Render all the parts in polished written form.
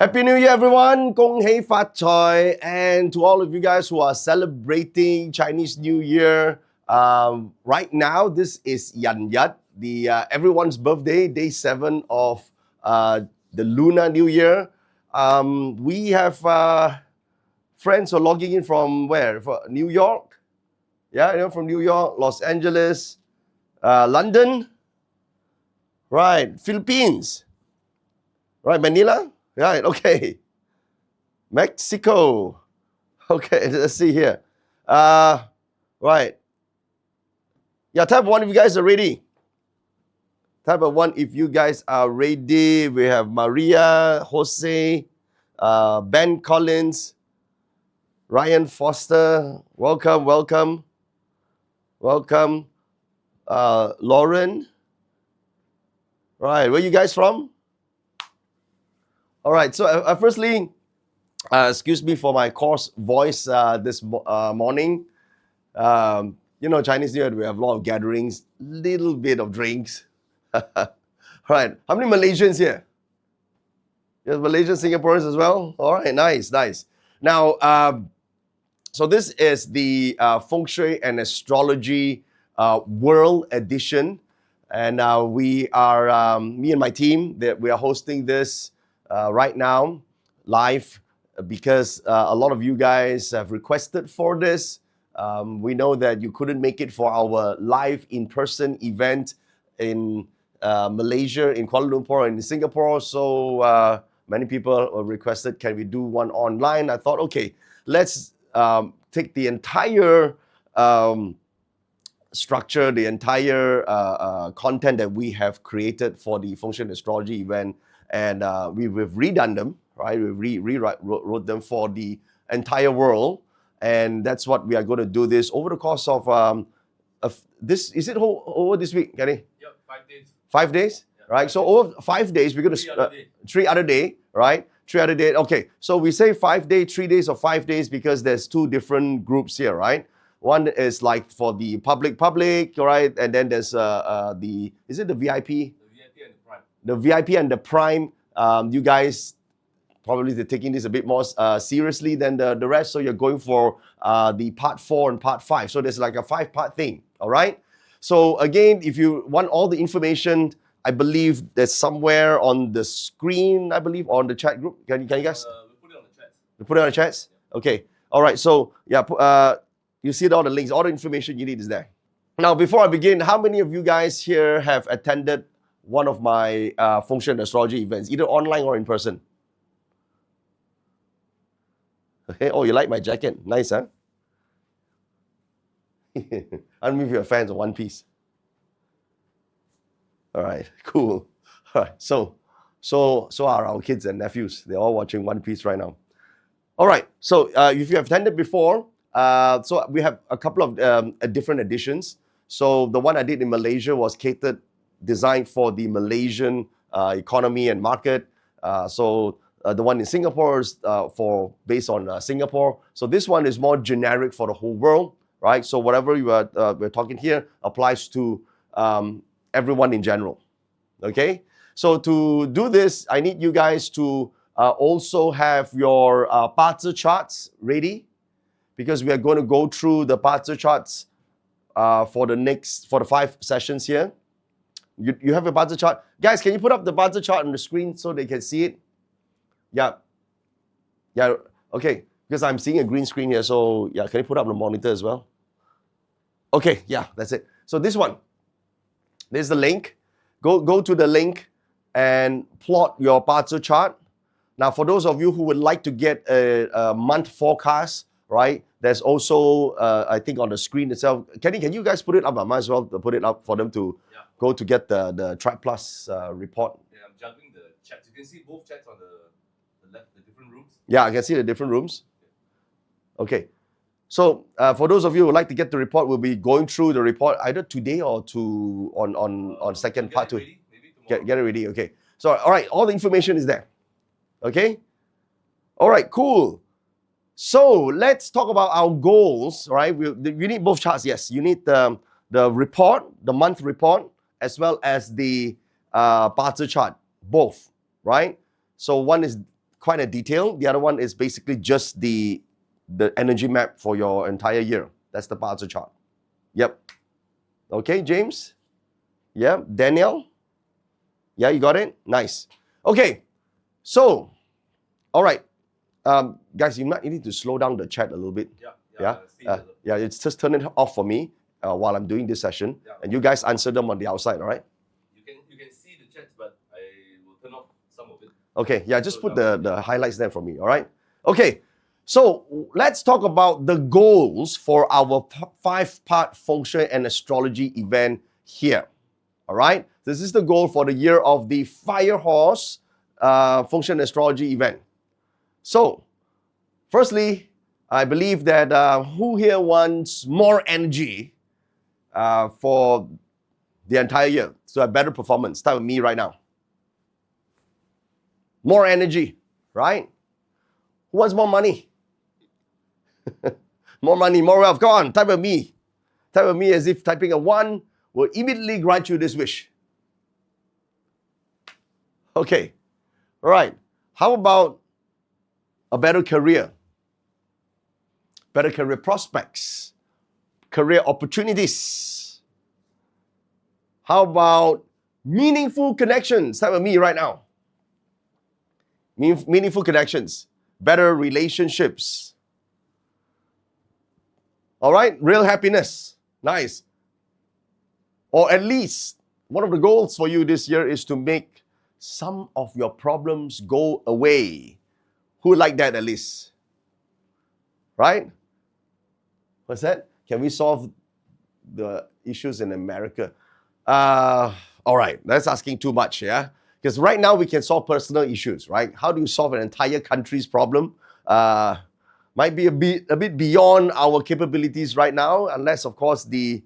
Happy New Year, everyone! Gong Hei Fat Choi, and to all of you guys who are celebrating Chinese New Year. Right now, this is Yan Yat, the everyone's birthday, day 7 of the Lunar New Year. We have friends who are logging in from where? From New York, yeah, from New York, Los Angeles, London, right? Philippines, right? Manila. Right, okay. Mexico. Okay, let's see here. Right. Yeah, type 1 if you guys are ready. Type 1 if you guys are ready. We have Maria, Jose, Ben Collins, Ryan Foster. Welcome, welcome. Welcome. Lauren. Right, where you guys from? All right, so firstly, excuse me for my coarse voice this morning. Chinese New Year, we have a lot of gatherings, little bit of drinks. Right, how many Malaysians here? Yes, Malaysian Singaporeans as well? All right, nice. Now, so this is the Feng Shui and Astrology World Edition. And we are, me and my team, we are hosting this right now, live, because a lot of you guys have requested for this. We know that you couldn't make it for our live in-person event in Malaysia, in Kuala Lumpur, and in Singapore. So many people requested, can we do one online? I thought, okay, let's take the entire structure, the entire content that we have created for the Feng Shui and Astrology event, and we've redone them, right? We rewrote them for the entire world, and that's what we are going to do this over the course of this. Is it over this week, Kenny? Yep, 5 days. 5 days, yeah, right? So over 5 days, we're going to 3 other day, right? 3 other day. Okay, so we say 5 days, 3 days, or 5 days because there's 2 different groups here, right? One is like for the public, right? And then there's is it the VIP? The VIP and the Prime. You guys probably they're taking this a bit more seriously than the rest. So you're going for the part 4 and part 5. So there's like a 5-part thing, all right? So again, if you want all the information, I believe there's somewhere on the screen, I believe, on the chat group. Can you guys? We'll put it on the chats. You put it on the chats? Yeah. Okay, all right. So yeah, you see all the links, all the information you need is there. Now, before I begin, how many of you guys here have attended one of my Feng Shui and Astrology events, either online or in person? Okay. Oh, you like my jacket? Nice, huh? I don't know if you're fans of One Piece. All right, cool. All right, so are our kids and nephews. They're all watching One Piece right now. All right, so if you have attended before, so we have a couple of different editions. So the one I did in Malaysia was designed for the Malaysian economy and market. So the one in Singapore is based on Singapore. So this one is more generic for the whole world, right? So whatever we're talking here applies to everyone in general. Okay. So to do this, I need you guys to also have your Bazi charts ready, because we are going to go through the Bazi charts for the 5 sessions here. You have a Bazi chart? Guys, can you put up the Bazi chart on the screen so they can see it? Yeah. Yeah, okay. Because I'm seeing a green screen here, so yeah, can you put up the monitor as well? Okay, yeah, that's it. So this one, there's the link. Go to the link and plot your Bazi chart. Now, for those of you who would like to get a month forecast, right? There's also, I think on the screen itself. Kenny, can you guys put it up? I might as well put it up for them to go to get the Tribe Plus report. Yeah, I'm juggling the chats. You can see both chats on the left, the different rooms. Yeah, I can see the different rooms. Okay. So for those of you who would like to get the report, we'll be going through the report either today or on second part 2. Get it ready. Okay. So all right, all the information is there. Okay. All right. Cool. So let's talk about our goals. Right. You need both charts. Yes. You need the report, the month report, as well as the Bazi chart. Both. Right. So one is quite a detail. The other one is basically just the energy map for your entire year. That's the Bazi chart. Yep. Okay, James? Yeah, Daniel? Yeah, you got it? Nice. Okay, so, all right. Guys, you need to slow down the chat a little bit. Yeah, it's just turn it off for me while I'm doing this session. Yeah. And you guys answer them on the outside, all right? You can see the chat, but I will turn off some of it. Okay, yeah, just put the highlights there for me, all right? Okay, so let's talk about the goals for our 5-part Feng Shui and Astrology event here, all right? This is the goal for the year of the Fire Horse Feng Shui and Astrology event. So, firstly, I believe that who here wants more energy for the entire year? So a better performance. Start with me right now. More energy, right? Who wants more money? More money, more wealth. Go on, type with me. Type with me as if typing a 1 will immediately grant you this wish. Okay, all right. How about a better career? Better career prospects, career opportunities. How about meaningful connections? Type with me right now. Meaningful connections, better relationships. All right, real happiness. Nice. Or at least one of the goals for you this year is to make some of your problems go away. Who would like that at least? Right? What's that? Can we solve the issues in America? All right, that's asking too much, yeah? Because right now we can solve personal issues, right? How do you solve an entire country's problem? Might be a bit beyond our capabilities right now, unless of course the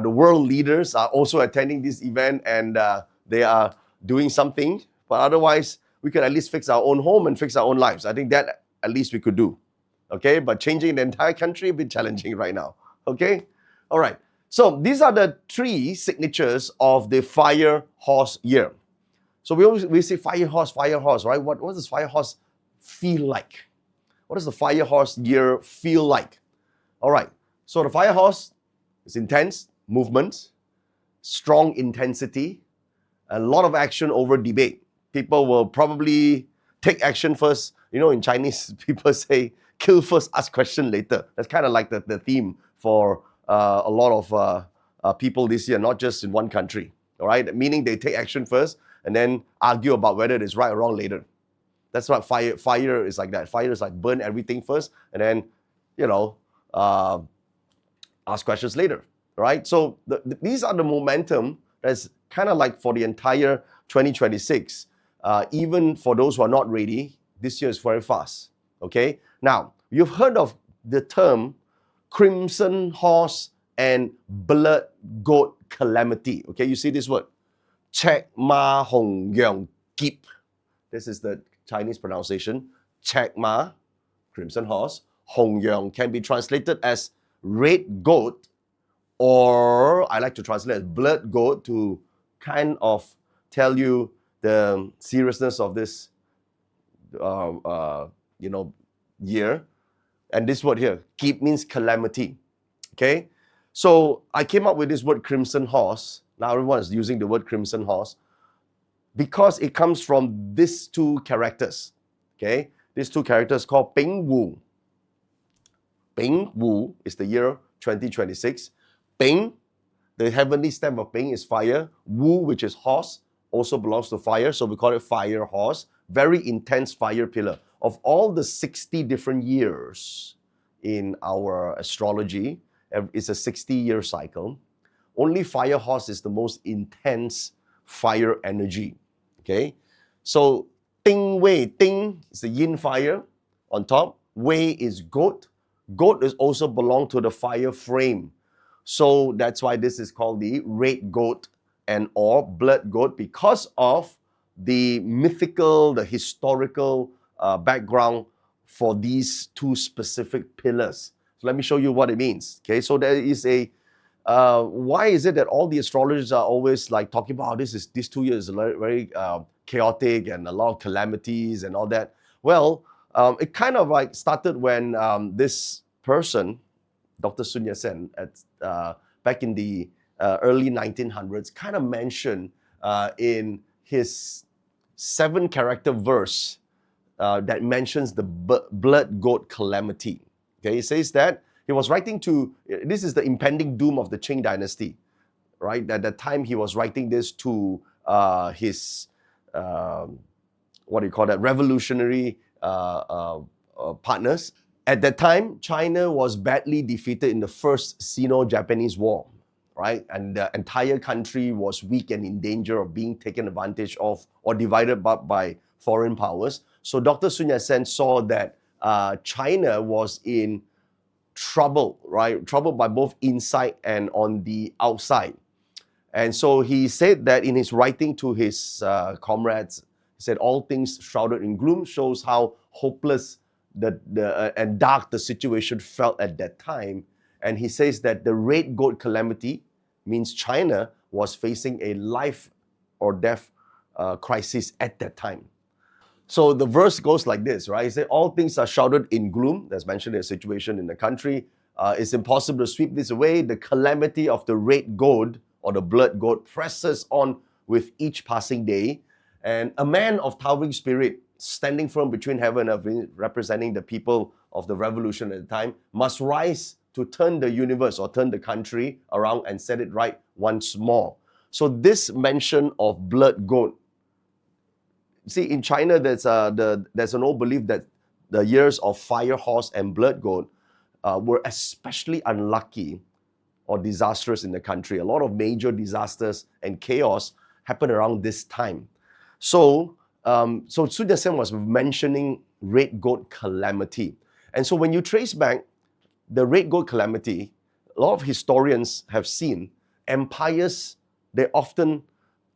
world leaders are also attending this event and they are doing something. But otherwise, we could at least fix our own home and fix our own lives. I think that at least we could do. Okay, but changing the entire country a bit challenging right now. Okay, all right. So these are the 3 signatures of the Fire Horse year. So we say Fire Horse, right? What does Fire Horse feel like? What does the Fire Horse year feel like? All right. So the Fire Horse is intense movement, strong intensity, a lot of action over debate. People will probably take action first. You know, in Chinese, people say, kill first, ask question later. That's kind of like the theme for a lot of people this year, not just in one country. All right, meaning they take action first and then argue about whether it is right or wrong later. That's what fire is like that. Fire is like burn everything first and then, you know, ask questions later. Right? So these are the momentum that's kind of like for the entire 2026. Even for those who are not ready, this year is very fast. Okay? Now, you've heard of the term crimson horse and blood goat calamity. Okay, you see this word? Chek ma hong yang kip. This is the Chinese pronunciation. Chek ma, crimson horse. Hong yang can be translated as red goat, or I like to translate as blood goat to kind of tell you the seriousness of this year. And this word here, keep, means calamity. Okay? So I came up with this word crimson horse. Now everyone is using the word crimson horse because it comes from these 2 characters. Okay? These 2 characters called Bing Wu. Bing Wu is the year 2026. Bing, the heavenly stamp of Bing is fire. Wu, which is horse, also belongs to fire. So we call it fire horse. Very intense fire pillar. Of all the 60 different years in our astrology, it's a 60-year cycle. Only fire horse is the most intense fire energy. Okay? So, Ting Wei, Ting is the yin fire on top. Wei is goat. Goat is also belong to the fire frame. So that's why this is called the red goat and or blood goat, because of the mythical, the historical background for these 2 specific pillars. So let me show you what it means. Okay, so there is a why is it that all the astrologers are always like talking about these 2 years very chaotic and a lot of calamities and all that? Well, it kind of like started when this person, Dr. Sun Yat-sen, back in the early 1900s, kind of mentioned in his 7-character verse that mentions the blood goat calamity. Okay, he says that he was writing to, this is the impending doom of the Qing dynasty, right? At that time, he was writing this to his, what do you call that, revolutionary partners. At that time, China was badly defeated in the First Sino-Japanese War, right? And the entire country was weak and in danger of being taken advantage of or divided up by foreign powers. So Dr. Sun Yat-sen saw that China was in trouble, right? Troubled by both inside and on the outside. And so he said that in his writing to his comrades, he said, all things shrouded in gloom shows how hopeless and dark the situation felt at that time. And he says that the red goat calamity means China was facing a life or death crisis at that time. So the verse goes like this, right? He said, all things are shrouded in gloom. That's mentioned a situation in the country. It's impossible to sweep this away. The calamity of the red goat or the blood goat presses on with each passing day. And a man of towering spirit, standing firm between heaven and earth, representing the people of the revolution at the time, must rise to turn the universe or turn the country around and set it right once more. So this mention of blood goat, see, in China, there's an old belief that the years of fire horse and blood goat were especially unlucky or disastrous in the country. A lot of major disasters and chaos happened around this time. So Sun Yat-sen was mentioning red goat calamity. And so when you trace back the red goat calamity, a lot of historians have seen empires, they often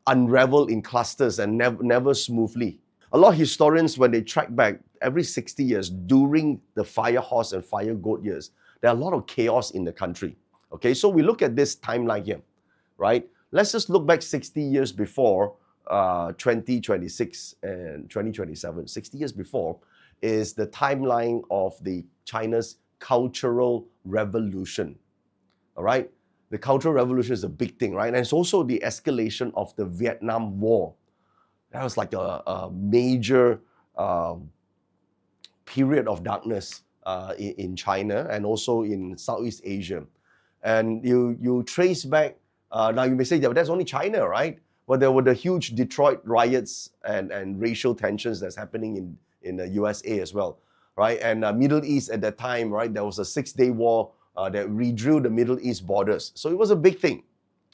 unravel in clusters and never smoothly. A lot of historians, when they track back every 60 years during the fire horse and fire goat years, there are a lot of chaos in the country. Okay, so we look at this timeline here, right? Let's just look back 60 years before 2026 and 2027. 60 years before is the timeline of the China's Cultural Revolution. All right, the Cultural Revolution is a big thing, right? And it's also the escalation of the Vietnam War. That was like a major period of darkness in China and also in Southeast Asia. And you trace back, now you may say, yeah, but that's only China, right? Well, there were the huge Detroit riots and racial tensions that's happening in the USA as well, right? And Middle East at that time, right, there was a 6-day war that redrew the Middle East borders. So it was a big thing,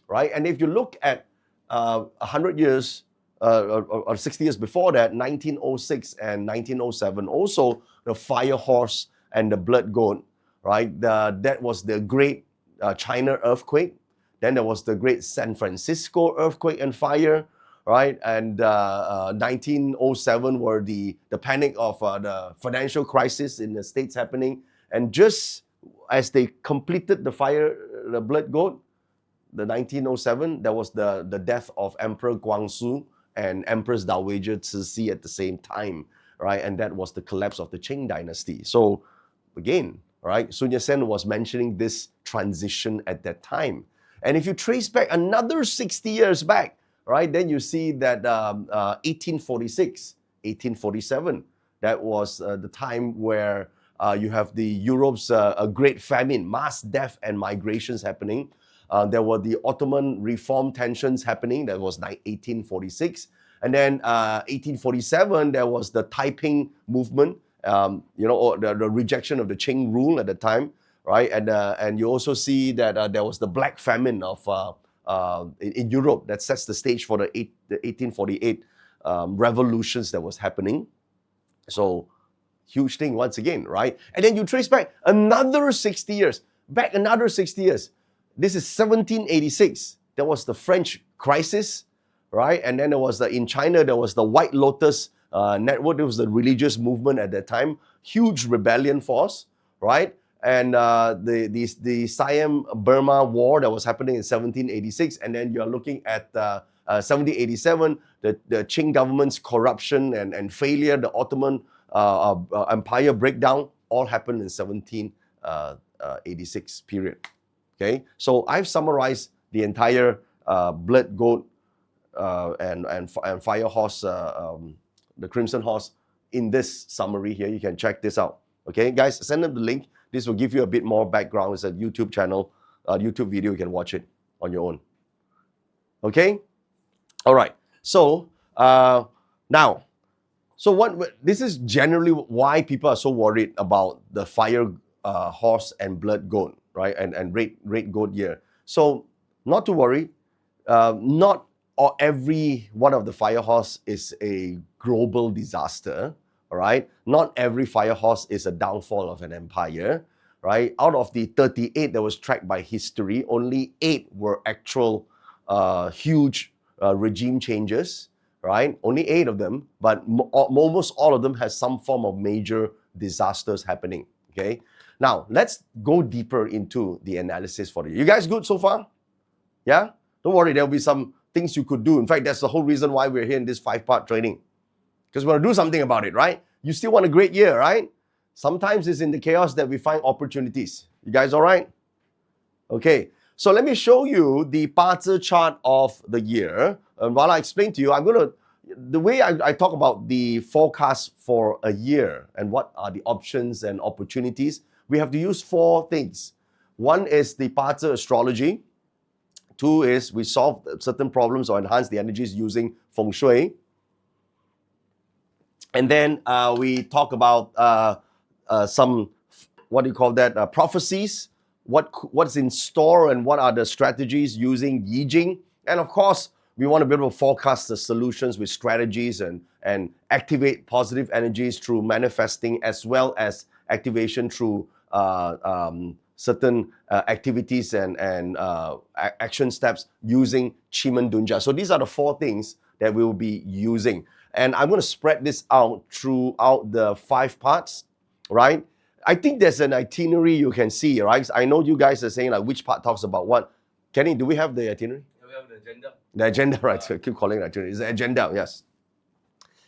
right? And if you look at 100 years or 60 years before that, 1906 and 1907, also the fire horse and the blood goat, right? That was the great China earthquake. Then there was the great San Francisco earthquake and fire, right? And 1907 were the panic of the financial crisis in the States happening. And just as they completed the blood goat, the 1907, there was the death of Emperor Guangxu and Empress Dowager Cixi at the same time, right? And that was the collapse of the Qing dynasty. So again, right, Sun Yat-sen was mentioning this transition at that time. And if you trace back another 60 years back, right, then you see that 1846, 1847, that was the time where you have the Europe's a great famine, mass death and migrations happening. There were the Ottoman reform tensions happening. That was 1846. And then 1847, there was the Taiping movement, or the rejection of the Qing rule at the time, right? And you also see that there was the Black Famine in Europe that sets the stage for the 1848 revolutions that was happening. So huge thing once again, right? And then you trace back another 60 years. This is 1786. There was the French crisis, right? And then there was in China, there was the White Lotus network. There was the religious movement at that time. Huge rebellion force, right? And the Siam-Burma war that was happening in 1786. And then you're looking at 1787, the Qing government's corruption and failure, the Ottoman empire breakdown all happened in 1786 period. Okay, so I've summarized the entire blood goat and fire horse, the crimson horse, in this summary here. You can check this out. Okay, guys, send them the link. This will give you a bit more background. It's a YouTube channel, YouTube video. You can watch it on your own. Okay, all right. So now, so this is generally why people are so worried about the fire horse and blood goat, right? And red goat year. So not to worry, not every one of the fire horse is a global disaster, all right? Not every fire horse is a downfall of an empire, right? Out of the 38 that was tracked by history, only 8 were actual huge regime changes, right? Only 8 of them, but almost all of them has some form of major disasters happening, okay? Now, let's go deeper into the analysis for you. You guys good so far? Yeah? Don't worry, there'll be some things you could do. In fact, that's the whole reason why we're here in this 5-part training. Because we want to do something about it, right? You still want a great year, right? Sometimes it's in the chaos that we find opportunities. You guys all right? Okay, so let me show you the Bazi chart of the year. And while I explain to you, the way I talk about the forecast for a year and what are the options and opportunities, we have to use 4 things. One is the Bazi astrology. 2 is we solve certain problems or enhance the energies using Feng Shui. And then we talk about some, what do you call that, prophecies, what's in store and what are the strategies using Yi Jing. And of course, we want to be able to forecast the solutions with strategies and activate positive energies through manifesting, as well as activation through certain activities and action steps using Chiman Dunja. So these are the 4 things that we will be using. And I'm going to spread this out throughout the 5 parts, right? I think there's an itinerary you can see, right? I know you guys are saying like which part talks about what. Kenny, do we have the itinerary? Yeah, we have the agenda. The agenda, right? So I keep calling it itinerary. It's the agenda, yes.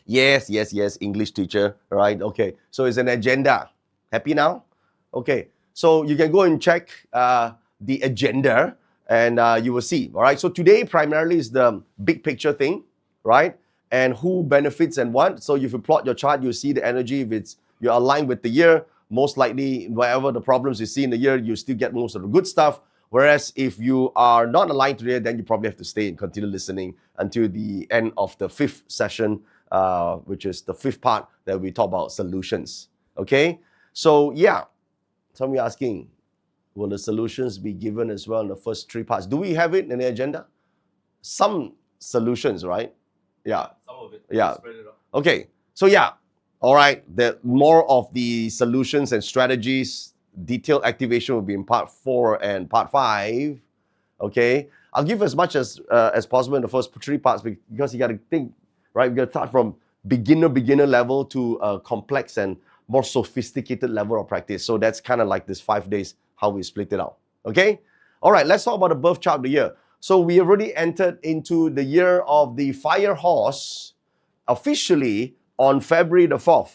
Yes, English teacher, right? Okay, so it's an agenda. Happy now? Okay, so you can go and check the agenda and you will see, all right? So today primarily is the big picture thing, right? And who benefits and what. So if you plot your chart, you'll see the energy. If you're aligned with the year, most likely whatever the problems you see in the year, you still get most of the good stuff. Whereas if you are not aligned to the year, then you probably have to stay and continue listening until the end of the 5th session, which is the 5th part that we talk about solutions. Okay? So yeah, some of you asking, will the solutions be given as well in the first 3 parts? Do we have it in the agenda? Some solutions, right? Yeah. Some of it. Yeah. Spread it out. Okay. So yeah. All right. The more of the solutions and strategies, detailed activation will be in part 4 and part 5. Okay. I'll give as much as possible in the first 3 parts because you got to think, right? We got to start from beginner level to a complex and more sophisticated level of practice. So that's kind of like this 5 days, how we split it out. Okay. All right. Let's talk about the birth chart of the year. So we already entered into the year of the fire horse officially on February the 4th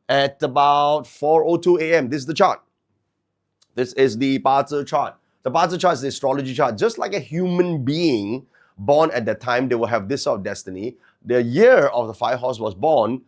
at about 4:02 a.m. This is the chart. This is the Bazi chart. The Bazi chart is the astrology chart. Just like a human being born at that time, they will have this sort of destiny. The year of the fire horse was born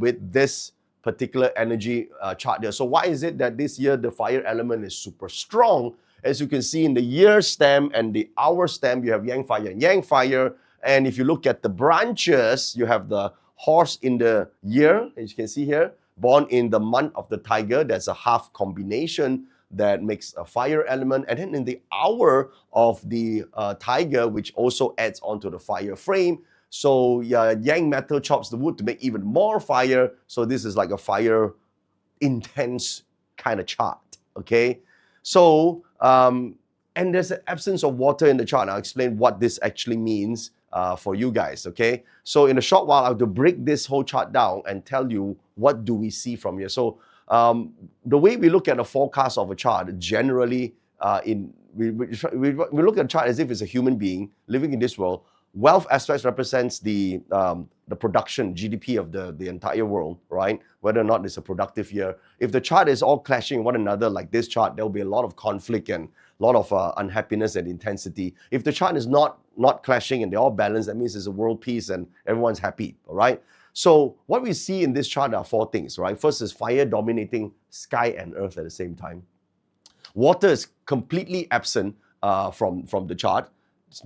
with this particular energy chart there. So why is it that this year the fire element is super strong? As you can see in the year stem and the hour stem, you have yang fire and yang fire. And if you look at the branches, you have the horse in the year, as you can see here, born in the month of the tiger. There's a half combination that makes a fire element. And then in the hour of the tiger, which also adds onto the fire frame. So yang metal chops the wood to make even more fire. So this is like a fire intense kind of chart, okay? So, and there's an absence of water in the chart. I'll explain what this actually means for you guys, okay? So in a short while, I have to break this whole chart down and tell you what do we see from here. So the way we look at a forecast of a chart, generally we look at a chart as if it's a human being living in this world. wealth aspects represents the production, GDP of the entire world, right? Whether or not it's a productive year. If the chart is all clashing one another like this chart, there will be a lot of conflict and a lot of unhappiness and intensity. If the chart is not clashing and they're all balanced, that means it's a world peace and everyone's happy, all right? So what we see in this chart are four things, right? First is fire dominating sky and earth at the same time. Water is completely absent from the chart.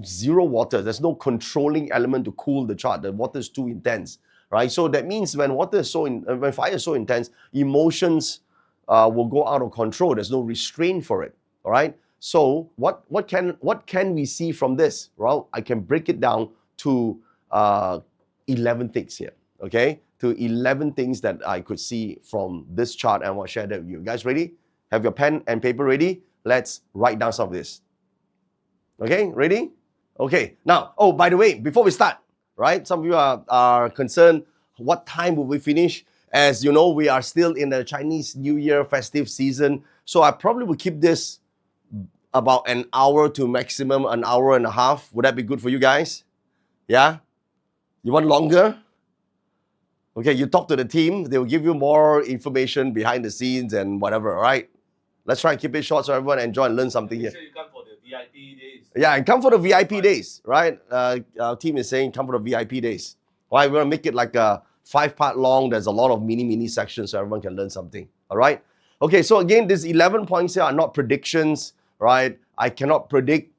Zero water. There's no controlling element to cool the chart. The water is too intense, right? So that means when when fire is so intense, emotions will go out of control. There's no restraint for it, all right? So what can we see from this? Well, I can break it down to 11 things here, okay? To 11 things that I could see from this chart, and I want to share that with you. Guys ready? Have your pen and paper ready? Let's write down some of this. Okay, ready? Okay, now, oh, by the way, before we start, right, some of you are concerned, what time will we finish? As you know, we are still in the Chinese New Year festive season, so I probably will keep this about an hour to maximum an hour and a half. Would that be good for you guys? Yeah? You want longer? Okay, you talk to the team, they will give you more information behind the scenes and whatever, all right? Let's try and keep it short so everyone enjoy and learn something here. Make sure you come for the VIP days. Yeah, and come for the VIP days, right? Our team is saying come for the VIP days. Why? We're gonna make it like a 5-part long. There's a lot of mini sections so everyone can learn something. All right. Okay. So again, these 11 points here are not predictions, right? I cannot predict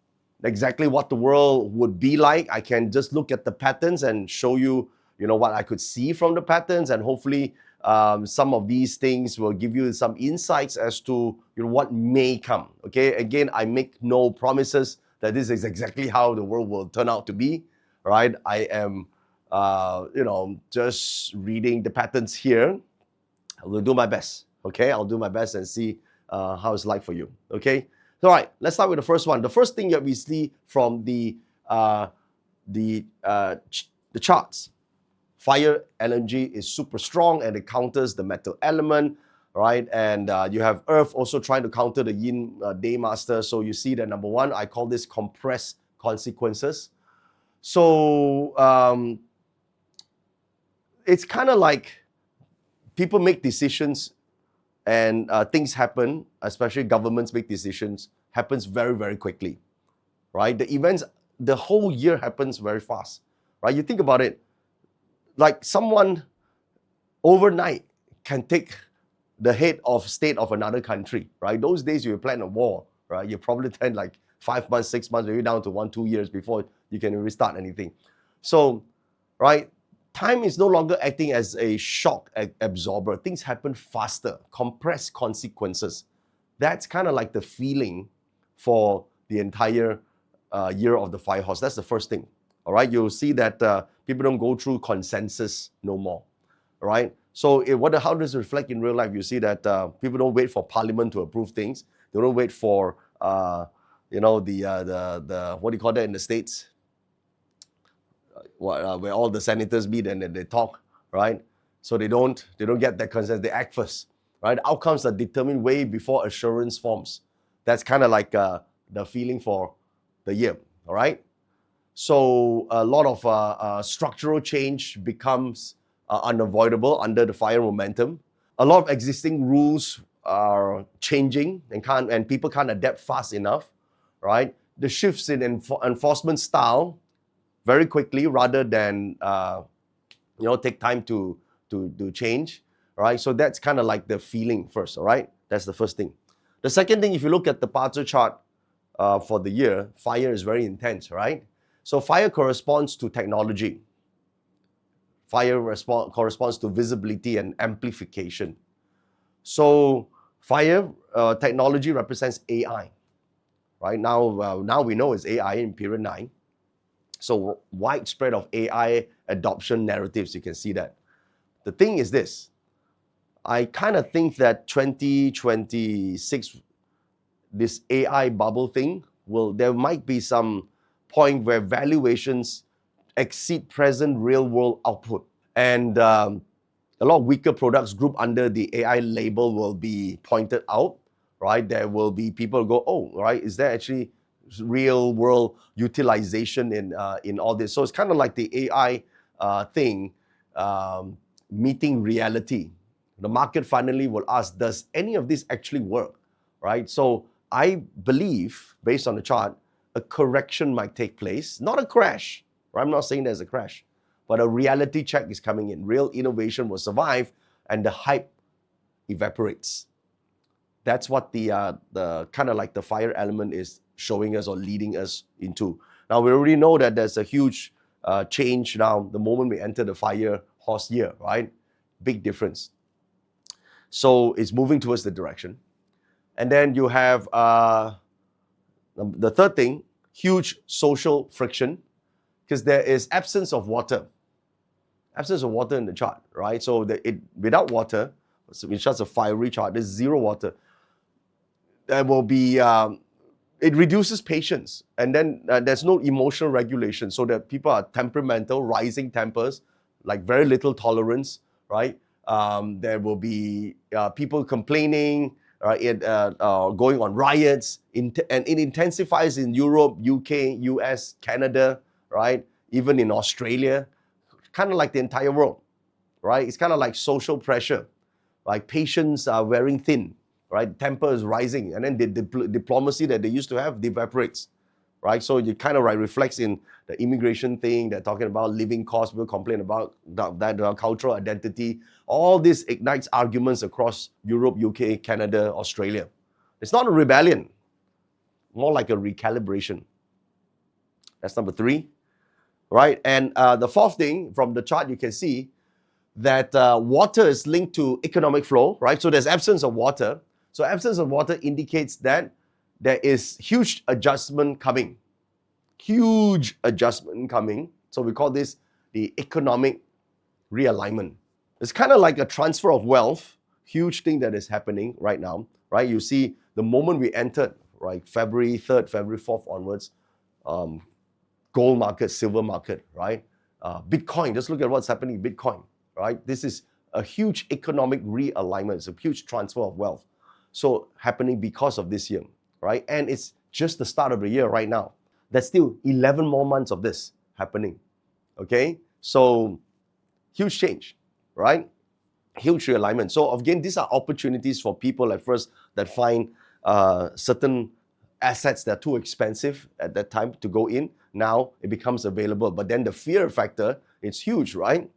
exactly what the world would be like. I can just look at the patterns and show you, what I could see from the patterns, and hopefully some of these things will give you some insights as to what may come. Okay, again, I make no promises that this is exactly how the world will turn out to be, right? I am, just reading the patterns here. I will do my best. Okay, I'll do my best and see how it's like for you. Okay, all right. Let's start with the first one. The first thing that we see from the charts. Fire energy is super strong and it counters the metal element, right? And you have Earth also trying to counter the Yin Day Master. So you see that number one, I call this compressed consequences. So it's kind of like people make decisions and things happen, especially governments make decisions, happens very, very quickly, right? The events, the whole year happens very fast, right? You think about it. Like someone overnight can take the head of state of another country, right? Those days you plan a war, right? You probably spend like 5 months, 6 months, maybe down to 1-2 years before you can restart anything. So, right, time is no longer acting as a shock absorber. Things happen faster, compressed consequences. That's kind of like the feeling for the entire year of the fire horse. That's the first thing. All right, you'll see that people don't go through consensus no more. All right, so how does it reflect in real life? You see that people don't wait for Parliament to approve things. They don't wait for the what do you call that in the States? Where all the senators meet and then they talk, right? So they don't get that consensus. They act first, right? Outcomes are determined way before assurance forms. That's kind of like the feeling for the year. All right. So a lot of structural change becomes unavoidable under the fire momentum. A lot of existing rules are changing and people can't adapt fast enough, right? The shifts in enforcement style very quickly rather than take time to change, right? So that's kind of like the feeling first, all right? That's the first thing. The second thing, if you look at the parts chart for the year, fire is very intense, right? So fire corresponds to technology. Fire corresponds to visibility and amplification. So fire technology represents AI, right? Now we know it's AI in period 9. So widespread of AI adoption narratives, you can see that. The thing is this, I kind of think that 2026, this AI bubble thing, there might be some point where valuations exceed present real world output. And a lot of weaker products grouped under the AI label will be pointed out, right? There will be people go, oh, right, is there actually real world utilization in all this. So it's kind of like the AI thing meeting reality. The market finally will ask, does any of this actually work, right? So I believe, based on the chart, a correction might take place, not a crash. Right? I'm not saying there's a crash, but a reality check is coming in. Real innovation will survive, and the hype evaporates. That's what the kind of like the fire element is showing us or leading us into. Now we already know that there's a huge change now the moment we enter the fire horse year, right? Big difference. So it's moving towards the direction. And then you have the third thing, huge social friction, because there is absence of water. Absence of water in the chart, right? So without water, so it's just a fiery chart, there's zero water. There will be, it reduces patience. And then there's no emotional regulation, so that people are temperamental, rising tempers, like very little tolerance, right? There will be people complaining, going on riots, and it intensifies in Europe, UK, US, Canada, right? Even in Australia, kind of like the entire world, right? It's kind of like social pressure, right? Patience are wearing thin, right? Temper is rising, and then the diplomacy that they used to have evaporates, right? So it kind of reflects in the immigration thing. They're talking about living costs. We'll complain about that cultural identity. All this ignites arguments across Europe, UK, Canada, Australia. It's not a rebellion, more like a recalibration. That's number 3, right? And the fourth thing from the chart, you can see that water is linked to economic flow, right? So there's absence of water. So absence of water indicates that there is huge adjustment coming. Huge adjustment coming. So we call this the economic realignment. It's kind of like a transfer of wealth, huge thing that is happening right now, right? You see the moment we entered, right, February 3rd, February 4th onwards, gold market, silver market, right? Bitcoin, just look at what's happening in Bitcoin, right? This is a huge economic realignment. It's a huge transfer of wealth. So happening because of this year, right? And it's just the start of the year right now. There's still 11 more months of this happening, okay? So huge change, right? Huge realignment. So again, these are opportunities for people at first that find certain assets that are too expensive at that time to go in. Now it becomes available, but then the fear factor, it's huge, right?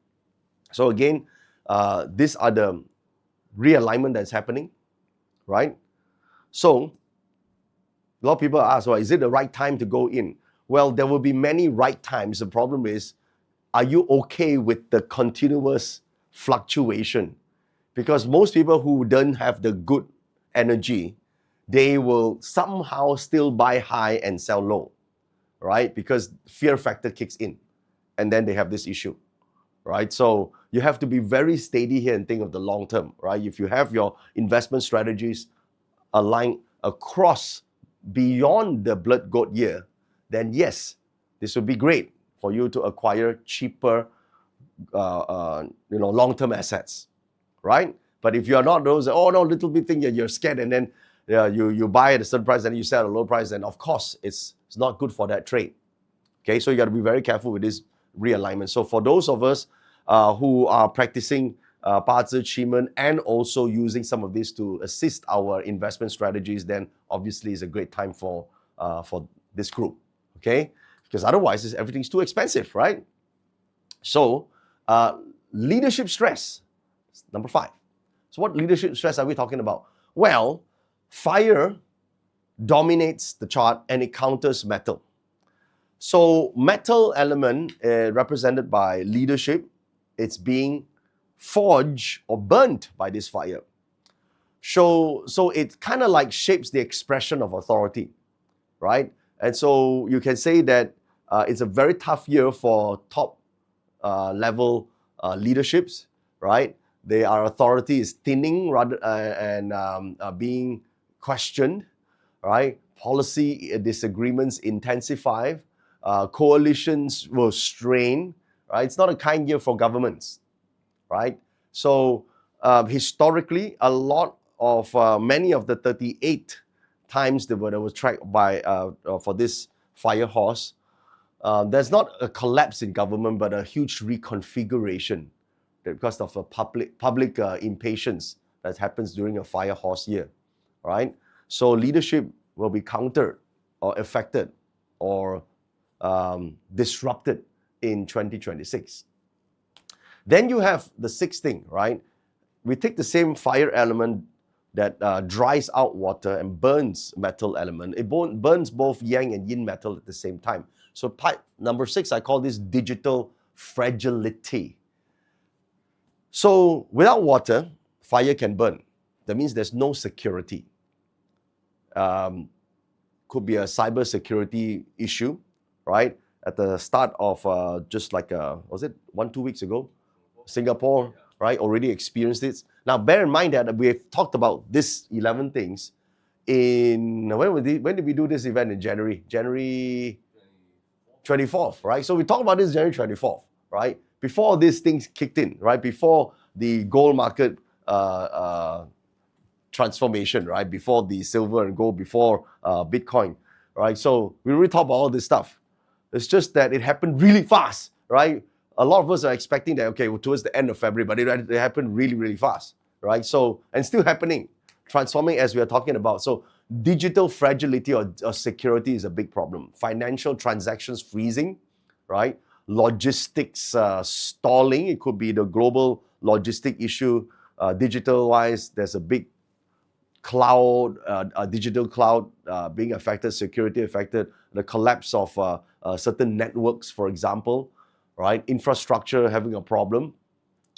So again, these are the realignment that's happening, right? So a lot of people ask, well, is it the right time to go in? Well, there will be many right times. The problem is, are you okay with the continuous fluctuation? Because most people who don't have the good energy, they will somehow still buy high and sell low, right? Because fear factor kicks in, and then they have this issue, right? So you have to be very steady here and think of the long term, right? If you have your investment strategies aligned across beyond the blood goat year, then yes, this would be great for you to acquire cheaper, long-term assets, right? But if you are not those, oh no, little bit thing, you're scared, and then you buy at a certain price and you sell at a low price, then of course it's not good for that trade. Okay, so you got to be very careful with this realignment. So for those of us who are practicing 八字 Qi and also using some of this to assist our investment strategies, then obviously it's a great time for this group, okay? Because otherwise everything's too expensive, right? So leadership stress, number 5. So what leadership stress are we talking about? Well, fire dominates the chart and it counters metal. So metal element represented by leadership, it's being forged or burnt by this fire. So it kind of like shapes the expression of authority, right? And so you can say that it's a very tough year for top level leaderships, right? Our authority is thinning rather and being questioned, right? Policy disagreements intensify, coalitions will strain, right? It's not a kind year for governments, right? So historically, a lot of many of the 38 times that were tracked by for this fire horse, there's not a collapse in government, but a huge reconfiguration because of a public impatience that happens during a fire horse year, right? So leadership will be countered or affected or disrupted in 2026. Then you have the sixth thing, right? We take the same fire element that dries out water and burns metal element. It burns both yang and yin metal at the same time. So type number 6, I call this digital fragility. So without water, fire can burn. That means there's no security. Could be a cyber security issue, right? At the start of just like, was it 1-2 weeks ago? Singapore, right, already experienced it. Now, bear in mind that we've talked about this 11 things in, when did we do this event in January? January 24th, right? So we talked about this January 24th, right? Before these things kicked in, right? Before the gold market transformation, right? Before the silver and gold, before Bitcoin, right? So we already talked about all this stuff. It's just that it happened really fast, right? A lot of us are expecting that, okay, towards the end of February, but it happened really, really fast, right? So, and still happening, transforming as we are talking about. So digital fragility or security is a big problem. Financial transactions freezing, right? Logistics stalling. It could be the global logistic issue. Digital-wise, there's a big cloud, digital cloud being affected, security affected, the collapse of certain networks, for example, right? Infrastructure having a problem.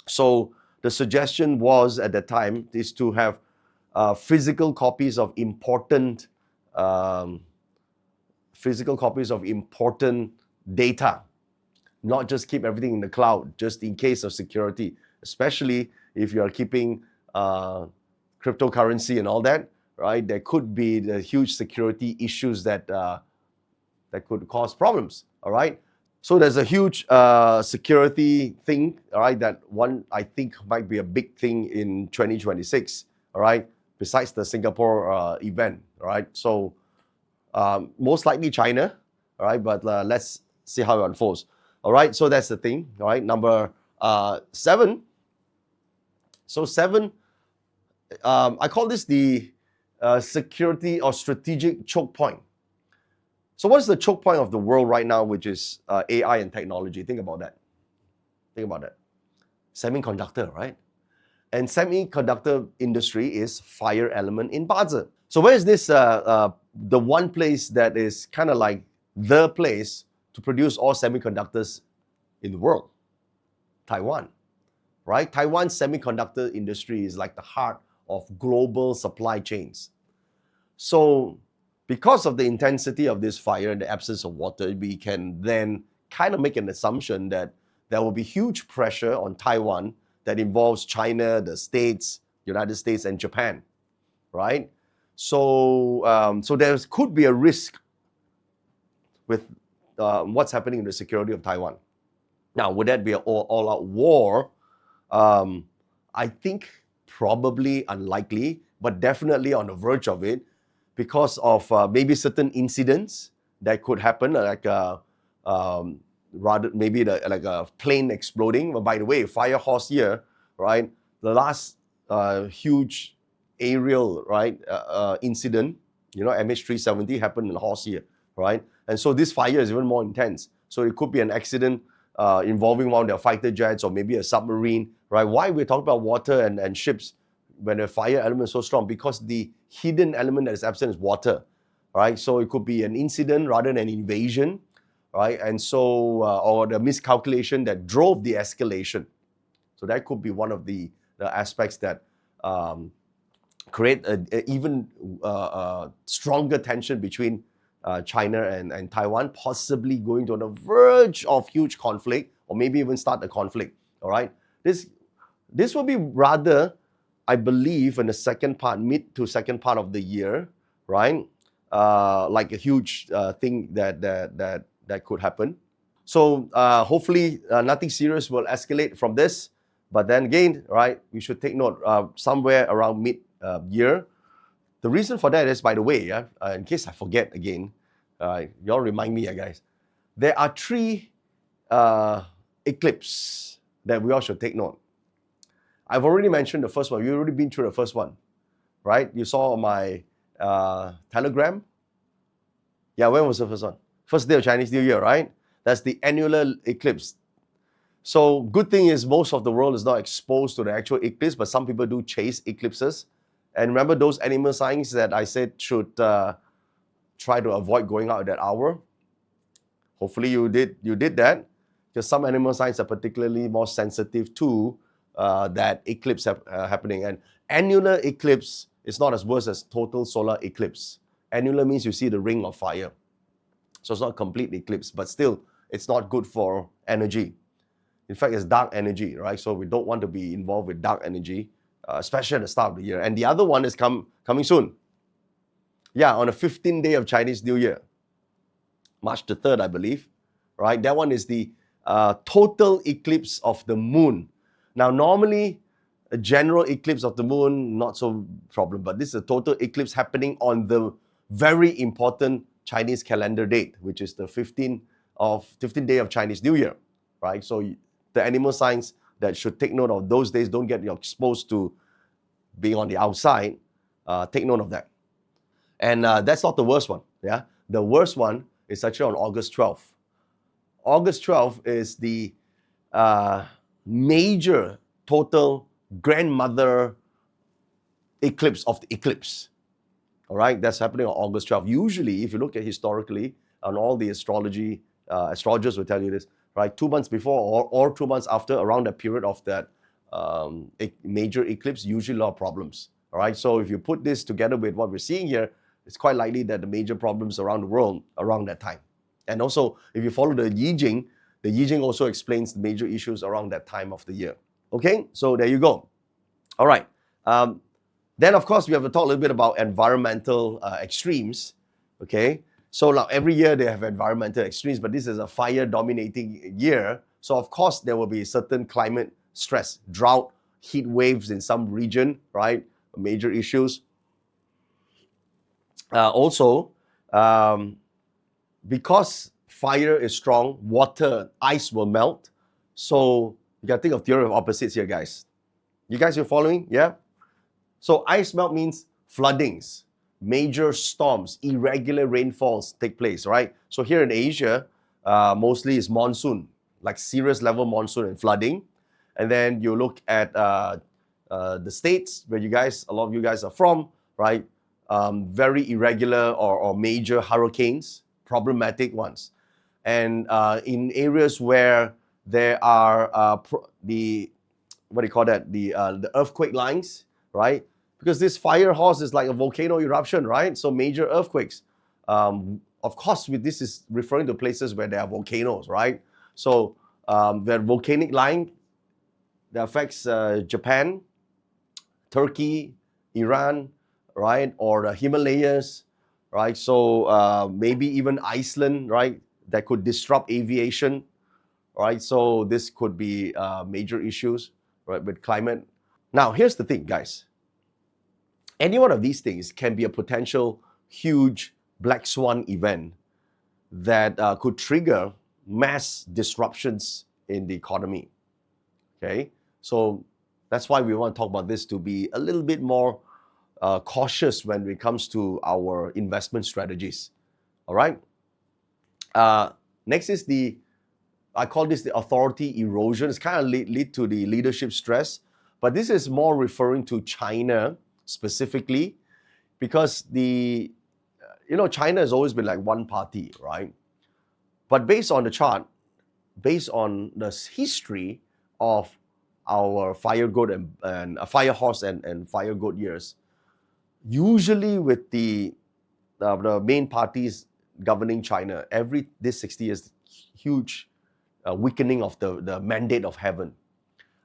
So the suggestion was at that time is to have physical copies of important data, not just keep everything in the cloud, just in case of security, especially if you are keeping cryptocurrency and all that, right? There could be the huge security issues that could cause problems, all right? So there's a huge security thing, all right, that one I think might be a big thing in 2026, all right, besides the Singapore event, all right? So most likely China, all right, but let's see how it unfolds, all right? So that's the thing, all right? Number 7. So 7, I call this the security or strategic choke point. So what's the choke point of the world right now, which is AI and technology? Think about that. Semiconductor, right? And semiconductor industry is fire element in Basel. So where is this, the one place that is kind of like the place to produce all semiconductors in the world? Taiwan, right? Taiwan's semiconductor industry is like the heart of global supply chains. So because of the intensity of this fire and the absence of water, we can then kind of make an assumption that there will be huge pressure on Taiwan that involves China, the States, United States, and Japan, right? So, so there could be a risk with what's happening in the security of Taiwan. Now, would that be an all-out war? I think probably unlikely, but definitely on the verge of it, because of maybe certain incidents that could happen, like rather maybe like a plane exploding. But by the way, fire horse year, right? The last huge aerial incident, MH370 happened in horse year, right? And so this fire is even more intense. So it could be an accident involving one of their fighter jets or maybe a submarine, right? Why we're talking about water and ships when the fire element is so strong? Because the hidden element that is absent is water, right? So it could be an incident rather than an invasion, right? And so, or the miscalculation that drove the escalation. So that could be one of the aspects that create an even stronger tension between China and Taiwan, possibly going to the verge of huge conflict, or maybe even start a conflict, all right? This will be rather, I believe, in the second part, mid to second part of the year, right? Like a huge thing that could happen. So hopefully nothing serious will escalate from this. But then again, right, we should take note, somewhere around mid-year, The reason for that is, by the way, in case I forget again, you all remind me, guys. There are 3 eclipses that we all should take note. I've already mentioned the first one. You've already been through the first one, right? You saw my telegram. Yeah, when was the first one? First day of Chinese New Year, right? That's the annular eclipse. So good thing is most of the world is not exposed to the actual eclipse, but some people do chase eclipses. And remember those animal signs that I said should try to avoid going out at that hour? Hopefully you did that, because some animal signs are particularly more sensitive to that eclipse happening. And annular eclipse is not as worse as total solar eclipse. Annular means you see the ring of fire. So it's not a complete eclipse, but still, it's not good for energy. In fact, it's dark energy, right? So we don't want to be involved with dark energy, especially at the start of the year. And the other one is coming soon. Yeah, on the 15th day of Chinese New Year. March the 3rd, I believe, right? That one is the total eclipse of the moon. Now, normally, a general eclipse of the moon, not so problem, but this is a total eclipse happening on the very important Chinese calendar date, which is the 15th day of Chinese New Year, right? So the animal signs that should take note of those days, don't get exposed to being on the outside, take note of that. And that's not the worst one, yeah? The worst one is actually on August 12th. August 12th is the major total grandmother eclipse of the eclipse. All right, that's happening on August 12th. Usually, if you look at historically, on all the astrology, astrologers will tell you this, right? 2 months before or 2 months after, around the period of that major eclipse, usually a lot of problems. All right, so if you put this together with what we're seeing here, it's quite likely that the major problems around the world around that time. And also, if you follow the Yi Jing also explains the major issues around that time of the year. Okay, so there you go. All right. Then, of course, we have to talk a little bit about environmental extremes. Okay, so now every year they have environmental extremes, but this is a fire-dominating year. So, of course, there will be certain climate stress, drought, heat waves in some region, right? Major issues. Also, because fire is strong, ice will melt. So you gotta think of theory of opposites here, guys. You guys are following? Yeah? So ice melt means floodings, major storms, irregular rainfalls take place, right? So here in Asia, mostly is monsoon, like serious level monsoon and flooding. And then you look at the States where a lot of you guys are from, right? Very irregular or major hurricanes, problematic ones. And in areas where there are the earthquake lines, right? Because this fire horse is like a volcano eruption, right? So major earthquakes. Of course, this is referring to places where there are volcanoes, right? So the volcanic line that affects Japan, Turkey, Iran, right? Or the Himalayas, right? So maybe even Iceland, right? That could disrupt aviation, right? So this could be major issues, right, with climate. Now, here's the thing, guys. Any one of these things can be a potential huge black swan event that could trigger mass disruptions in the economy, okay? So that's why we want to talk about this, to be a little bit more cautious when it comes to our investment strategies. All right. Next is I call this the authority erosion. It's kind of lead to the leadership stress, but this is more referring to China specifically, because China has always been like one party, right? But based on the chart, based on the history of our fire goat and fire horse and fire goat years, usually with the main parties governing China, this 60 years, huge weakening of the mandate of heaven.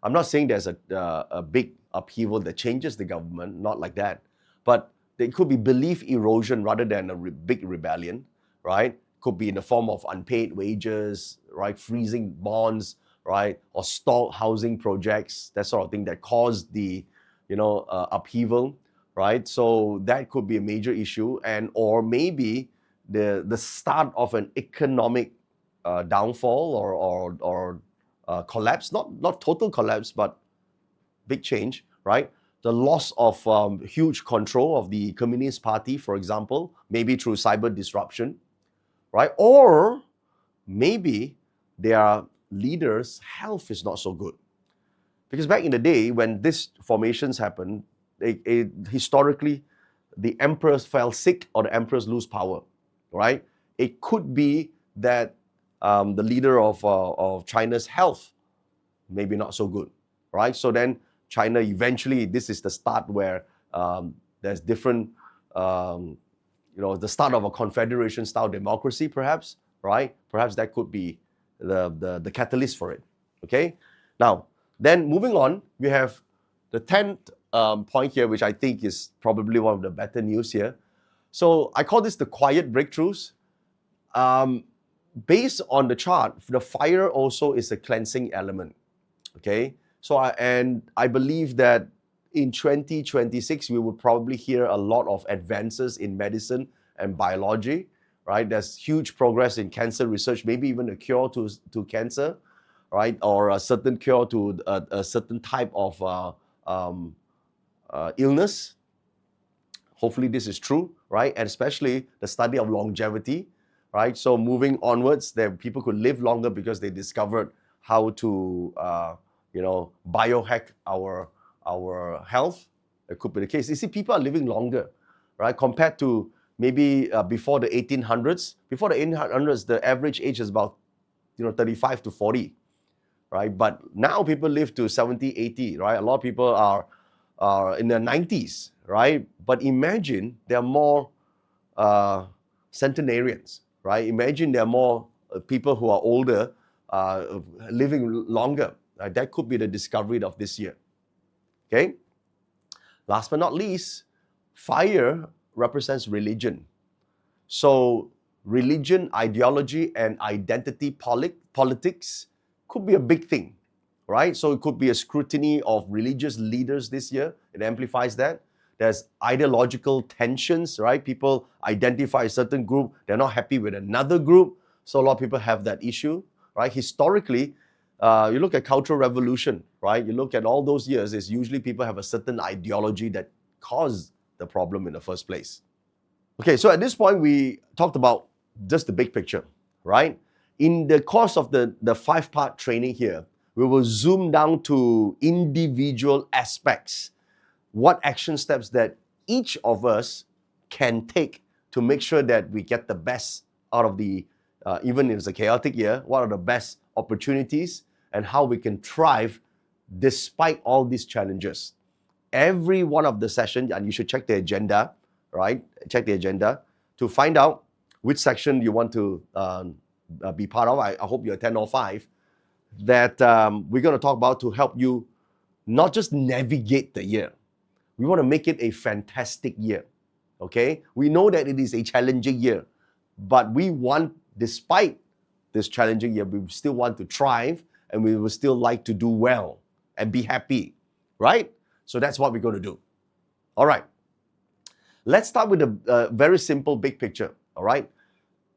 I'm not saying there's a big upheaval that changes the government, not like that, but there could be belief erosion rather than a big rebellion, right? Could be in the form of unpaid wages, right? Freezing bonds, right? Or stalled housing projects, that sort of thing that caused the upheaval. right? So that could be a major issue, and or maybe the start of an economic downfall or collapse, not total collapse, but big change, right? The loss of huge control of the Communist Party, for example, maybe through cyber disruption, right? Or maybe their leaders' health is not so good. Because back in the day, when these formations happened, historically, the emperors fell sick or the emperors lose power, right? It could be that the leader of China's health maybe not so good, right? So then China eventually, this is the start where there's different, the start of a confederation-style democracy, perhaps, right? Perhaps that could be the catalyst for it, okay? Now, then moving on, we have the 10th point here, which I think is probably one of the better news here. So I call this the quiet breakthroughs. Based on the chart, the fire also is a cleansing element, okay? So I believe that in 2026, we will probably hear a lot of advances in medicine and biology, right? There's huge progress in cancer research, maybe even a cure to cancer, right? Or a certain cure to a certain type of illness. Hopefully this is true, right? And especially the study of longevity, right? So moving onwards, that people could live longer because they discovered how to, biohack our health. It could be the case. You see, people are living longer, right? Compared to maybe before the 1800s. Before the 1800s, the average age is about 35 to 40, right? But now people live to 70, 80, right? A lot of people are in their 90s, right? But imagine there are more centenarians, right? Imagine there are more people who are older living longer. Right? That could be the discovery of this year. Okay? Last but not least, fire represents religion. So religion, ideology, and identity politics could be a big thing, right? So it could be a scrutiny of religious leaders this year. It amplifies that. There's ideological tensions, right? People identify a certain group, they're not happy with another group. So a lot of people have that issue, right? Historically, you look at Cultural Revolution, right? You look at all those years, it's usually people have a certain ideology that caused the problem in the first place. Okay, so at this point, we talked about just the big picture, right? In the course of the 5-part training here, we will zoom down to individual aspects. What action steps that each of us can take to make sure that we get the best out of the, even if it's a chaotic year, what are the best opportunities and how we can thrive despite all these challenges. Every one of the sessions, and you should check the agenda, right? Check the agenda to find out which section you want to be part of. I hope you attend all 5 that we're going to talk about to help you not just navigate the year. We want to make it a fantastic year, okay? We know that it is a challenging year, but we want, despite this challenging year, we still want to thrive and we would still like to do well and be happy, right? So that's what we're going to do. All right. Let's start with a very simple big picture, all right?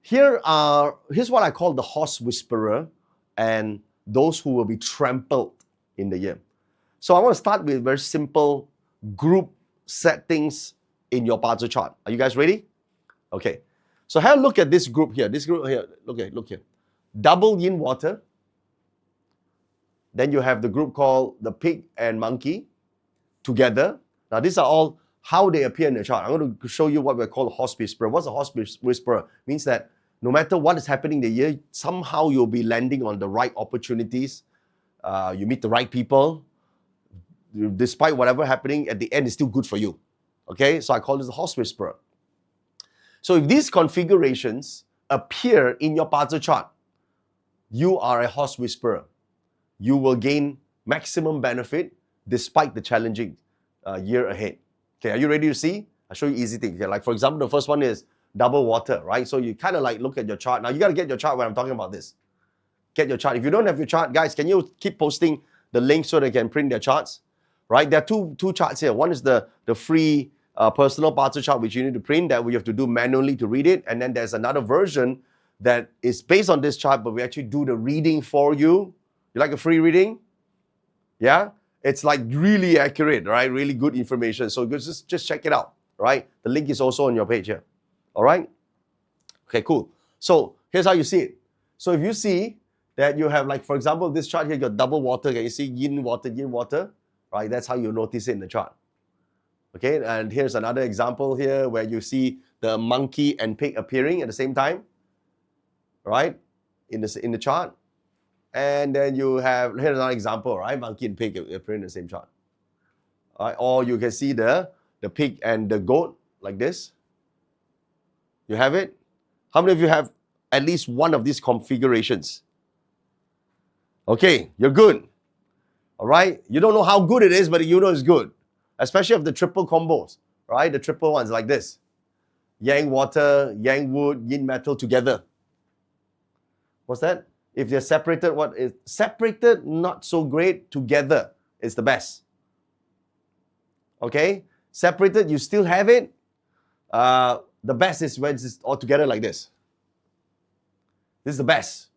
Here's what I call the horse whisperer and those who will be trampled in the year. So I want to start with very simple group settings in your Bazi chart. Are you guys ready? Okay. So have a look at this group here. This group here, look here. Double yin water. Then you have the group called the pig and monkey together. Now these are all how they appear in the chart. I'm going to show you what we call a horse whisperer. What's a horse whisperer? Means that no matter what is happening in the year, somehow you'll be landing on the right opportunities. You meet the right people. Despite whatever happening, at the end, it's still good for you. Okay, so I call this the horse whisperer. So if these configurations appear in your Bazi chart, you are a horse whisperer. You will gain maximum benefit despite the challenging year ahead. Okay, are you ready to see? I'll show you easy things. Okay, like for example, the first one is double water, right? So you kind of like look at your chart. Now you got to get your chart when I'm talking about this. Get your chart. If you don't have your chart, guys, can you keep posting the link so they can print their charts? Right? There are two charts here. One is the free personal parts chart which you need to print that we have to do manually to read it. And then there's another version that is based on this chart, but we actually do the reading for you. You like a free reading? Yeah? It's like really accurate, right? Really good information. So just check it out, right? The link is also on your page here. All right? Okay, cool. So here's how you see it. So if you see that you have, like, for example, this chart here, you got double water. Can you see yin, water, right? That's how you notice it in the chart. Okay, and here's another example here where you see the monkey and pig appearing at the same time, right? In the chart. And then you have, here's another example, right? Monkey and pig appearing in the same chart. All right? Or you can see the pig and the goat like this. You have it? How many of you have at least one of these configurations? Okay, you're good. All right? You don't know how good it is, but you know it's good. Especially of the triple combos, right? The triple ones like this. Yang water, yang wood, yin metal together. What's that? If they're separated, what is separated, not so great, together is the best. Okay? Separated, you still have it. The best is when it's all together like this. This is the best.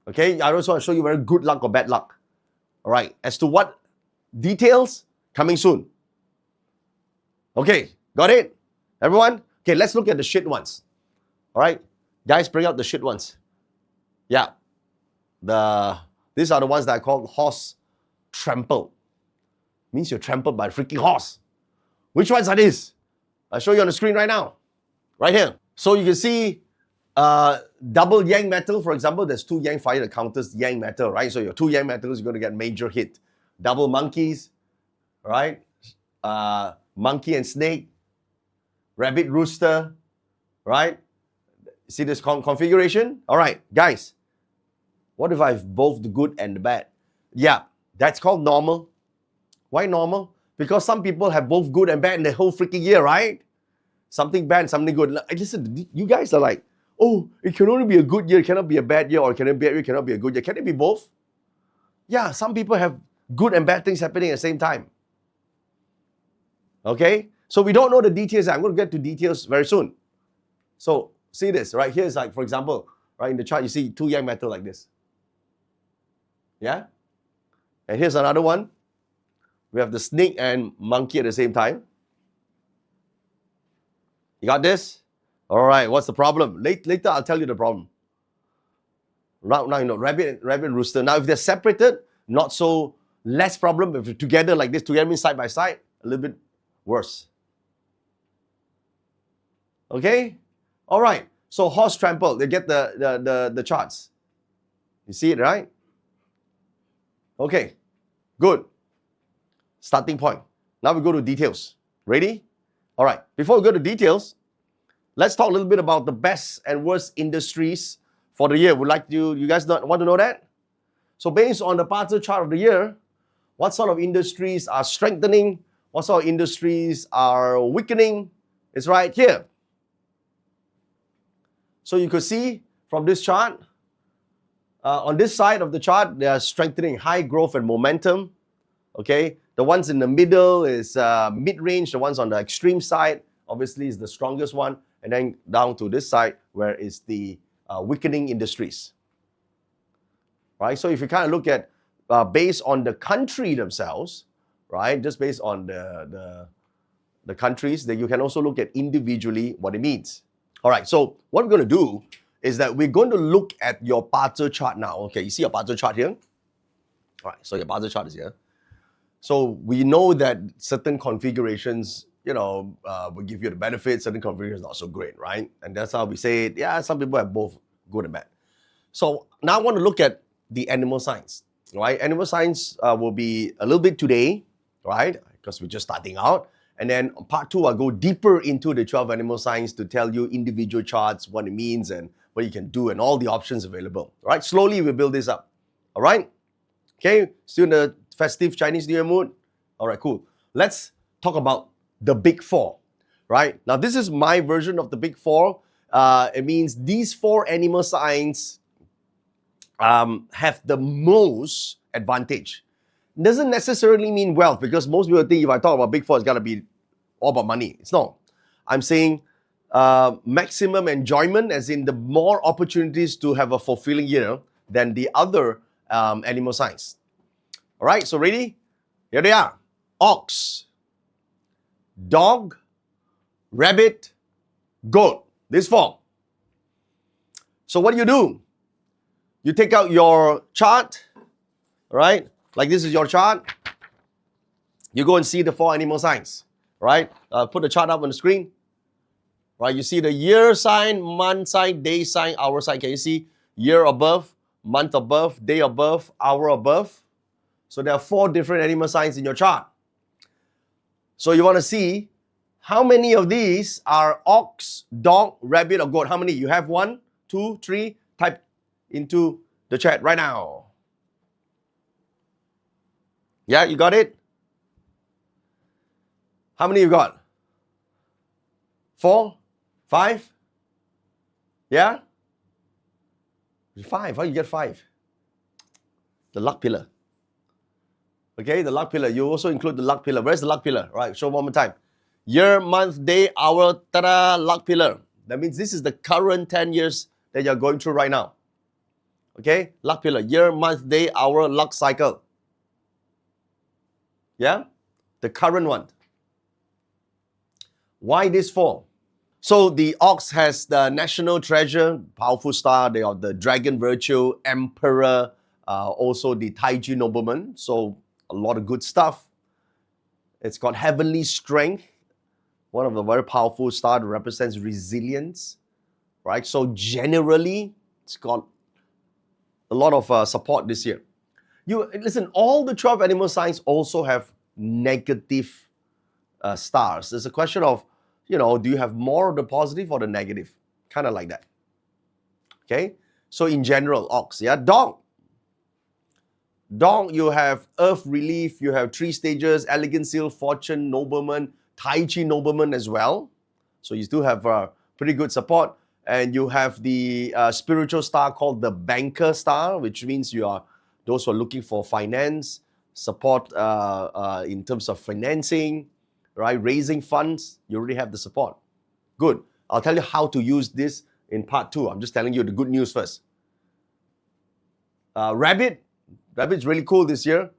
Okay? I also want to show you very good luck or bad luck. All right. As to what details, coming soon. Okay. Got it? Everyone? Okay, let's look at the shit ones. All right? Guys, bring out the shit ones. Yeah. These are the ones that I call horse trampled. Means you're trampled by a freaking horse. Which ones are these? I'll show you on the screen right now. Right here. So you can see double yang metal, for example. There's two yang fire that counters yang metal, right? So your two yang metals, you're going to get major hit. Double monkeys, right? Monkey and snake. Rabbit rooster, right? See this configuration? All right, guys. What if I have both the good and the bad? Yeah, that's called normal. Why normal? Because some people have both good and bad in the whole freaking year, right? Something bad, something good. Listen, you guys are like, oh, it can only be a good year, it cannot be a bad year, or can it be a bad year, cannot be a good year. Can it be both? Yeah, some people have good and bad things happening at the same time. Okay? So we don't know the details. I'm going to get to details very soon. So see this, right? Here's like, for example, right in the chart, you see two yang metal like this. Yeah? And here's another one. We have the snake and monkey at the same time. You got this? All right, what's the problem? Later, I'll tell you the problem. Now you know, rabbit and rooster. Now, if they're separated, not so less problem. If they're together like this, together means side by side, a little bit worse. Okay? All right. So horse trampled. They get the charts. You see it, right? Okay. Good. Starting point. Now we go to details. Ready? All right. Before we go to details, let's talk a little bit about the best and worst industries for the year. Would like you guys want to know that? So based on the parcel chart of the year, what sort of industries are strengthening? What sort of industries are weakening? It's right here. So you could see from this chart, on this side of the chart, they are strengthening high growth and momentum. Okay, the ones in the middle is mid-range. The ones on the extreme side, obviously, is the strongest one. And then down to this side, where is the weakening industries. Right, so if you kind of look at based on the country themselves, right, just based on the countries, then you can also look at individually what it means. All right, so what we're going to do is that we're going to look at your parcel chart now. Okay, you see your parcel chart here? All right, so your parcel chart is here. So we know that certain configurations, will give you the benefits, certain configurations not so great, right? And that's how we say it. Yeah, some people have both good and bad. So now I want to look at the animal signs, right? Animal signs will be a little bit today, right? Because we're just starting out. And then part 2, I'll go deeper into the 12 animal signs to tell you individual charts, what it means and what you can do and all the options available. All right, slowly we build this up. All right? Okay, still in the festive Chinese New Year mood? All right, cool. Let's talk about the Big Four, right? Now, this is my version of the Big Four. It means these 4 animal signs have the most advantage. Doesn't necessarily mean wealth, because most people think if I talk about Big Four, it's got to be all about money. It's not. I'm saying maximum enjoyment, as in the more opportunities to have a fulfilling year than the other animal signs. All right, so ready? Here they are. Ox, dog, rabbit, goat. This four. So what do? You take out your chart, all right? Like this is your chart. You go and see the 4 animal signs, right? Put the chart up on the screen. Right, you see the year sign, month sign, day sign, hour sign. Can you see year above, month above, day above, hour above? So there are 4 different animal signs in your chart. So you want to see how many of these are ox, dog, rabbit, or goat. How many? You have 1, 2, 3. Type into the chat right now. Yeah, you got it? How many you got? 4? 5? Yeah? 5. How you get 5? The luck pillar. Okay, the luck pillar. You also include the luck pillar. Where's the luck pillar? Right, show one more time. Year, month, day, hour, ta-da, luck pillar. That means this is the current 10 years that you're going through right now. Okay, luck pillar. Year, month, day, hour, luck cycle. Yeah? The current one. Why this 4? So the ox has the national treasure, powerful star. They are the dragon virtue, emperor, also the Tai Chi nobleman. So a lot of good stuff. It's got heavenly strength. One of the very powerful star that represents resilience, right? So generally, it's got a lot of support this year. You listen, all the 12 animal signs also have negative stars. There's a question of, do you have more of the positive or the negative? Kind of like that. Okay? So in general, ox, yeah? Dog. Dog, you have earth relief, you have 3 stages, elegant seal, fortune, nobleman, Tai Chi nobleman as well. So you still have pretty good support. And you have the spiritual star called the banker star, which means you are those who are looking for finance, support in terms of financing, right? Raising funds, you already have the support. Good. I'll tell you how to use this in part 2. I'm just telling you the good news first. Rabbit. Rabbit's really cool this year.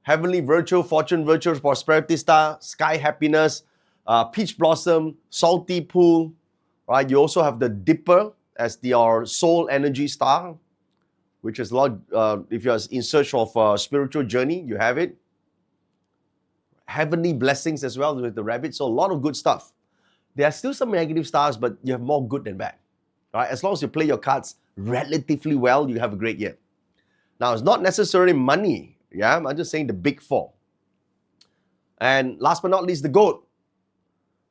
Heavenly virtue, fortune virtue, prosperity star, sky happiness, peach blossom, salty pool. Right? You also have the dipper as your soul energy star, which is a lot. If you're in search of a spiritual journey, you have it. Heavenly blessings as well with the rabbit. So a lot of good stuff. There are still some negative stars, but you have more good than bad. Right? As long as you play your cards relatively well, you have a great year. Now, it's not necessarily money. Yeah, I'm just saying the big 4. And last but not least, the goat.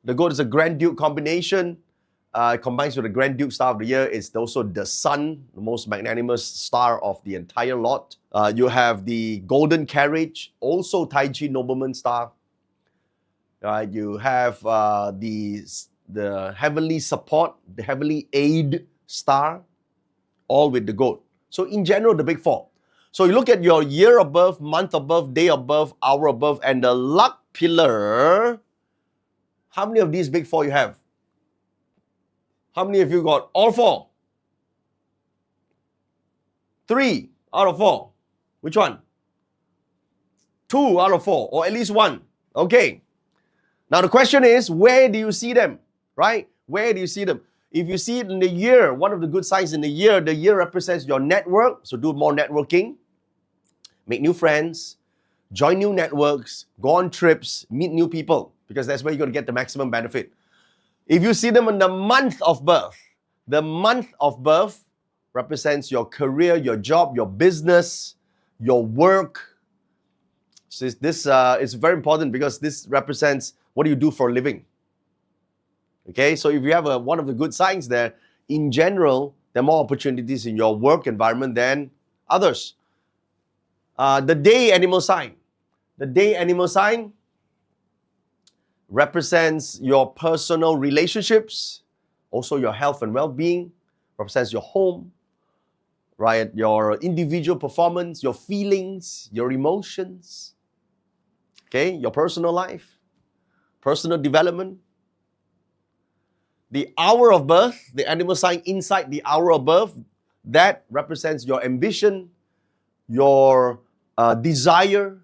The goat is a Grand Duke combination. It combines with the Grand Duke star of the year. It's also the sun, the most magnanimous star of the entire lot. You have the golden carriage, also Tai Chi nobleman star. You have the heavenly support, the heavenly aid star, all with the goat. So in general, the big 4. So you look at your year above, month above, day above, hour above, and the luck pillar. How many of these big 4 you have? How many of you got all 4? 3 out of 4. Which one? 2 out of 4, or at least 1. Okay. Now the question is, where do you see them? Right? Where do you see them? If you see it in the year, one of the good signs in the year represents your network. So do more networking. Make new friends. Join new networks. Go on trips. Meet new people. Because that's where you're going to get the maximum benefit. If you see them in the month of birth, the month of birth represents your career, your job, your business, your work. So this is very important because this represents what do you do for a living. Okay, so if you have one of the good signs there, in general, there are more opportunities in your work environment than others. The day animal sign. The day animal sign represents your personal relationships, also your health and well-being, represents your home, right? Your individual performance, your feelings, your emotions, okay? Your personal life. personal development. The hour of birth, the animal sign inside the hour of birth, that represents your ambition, your desire.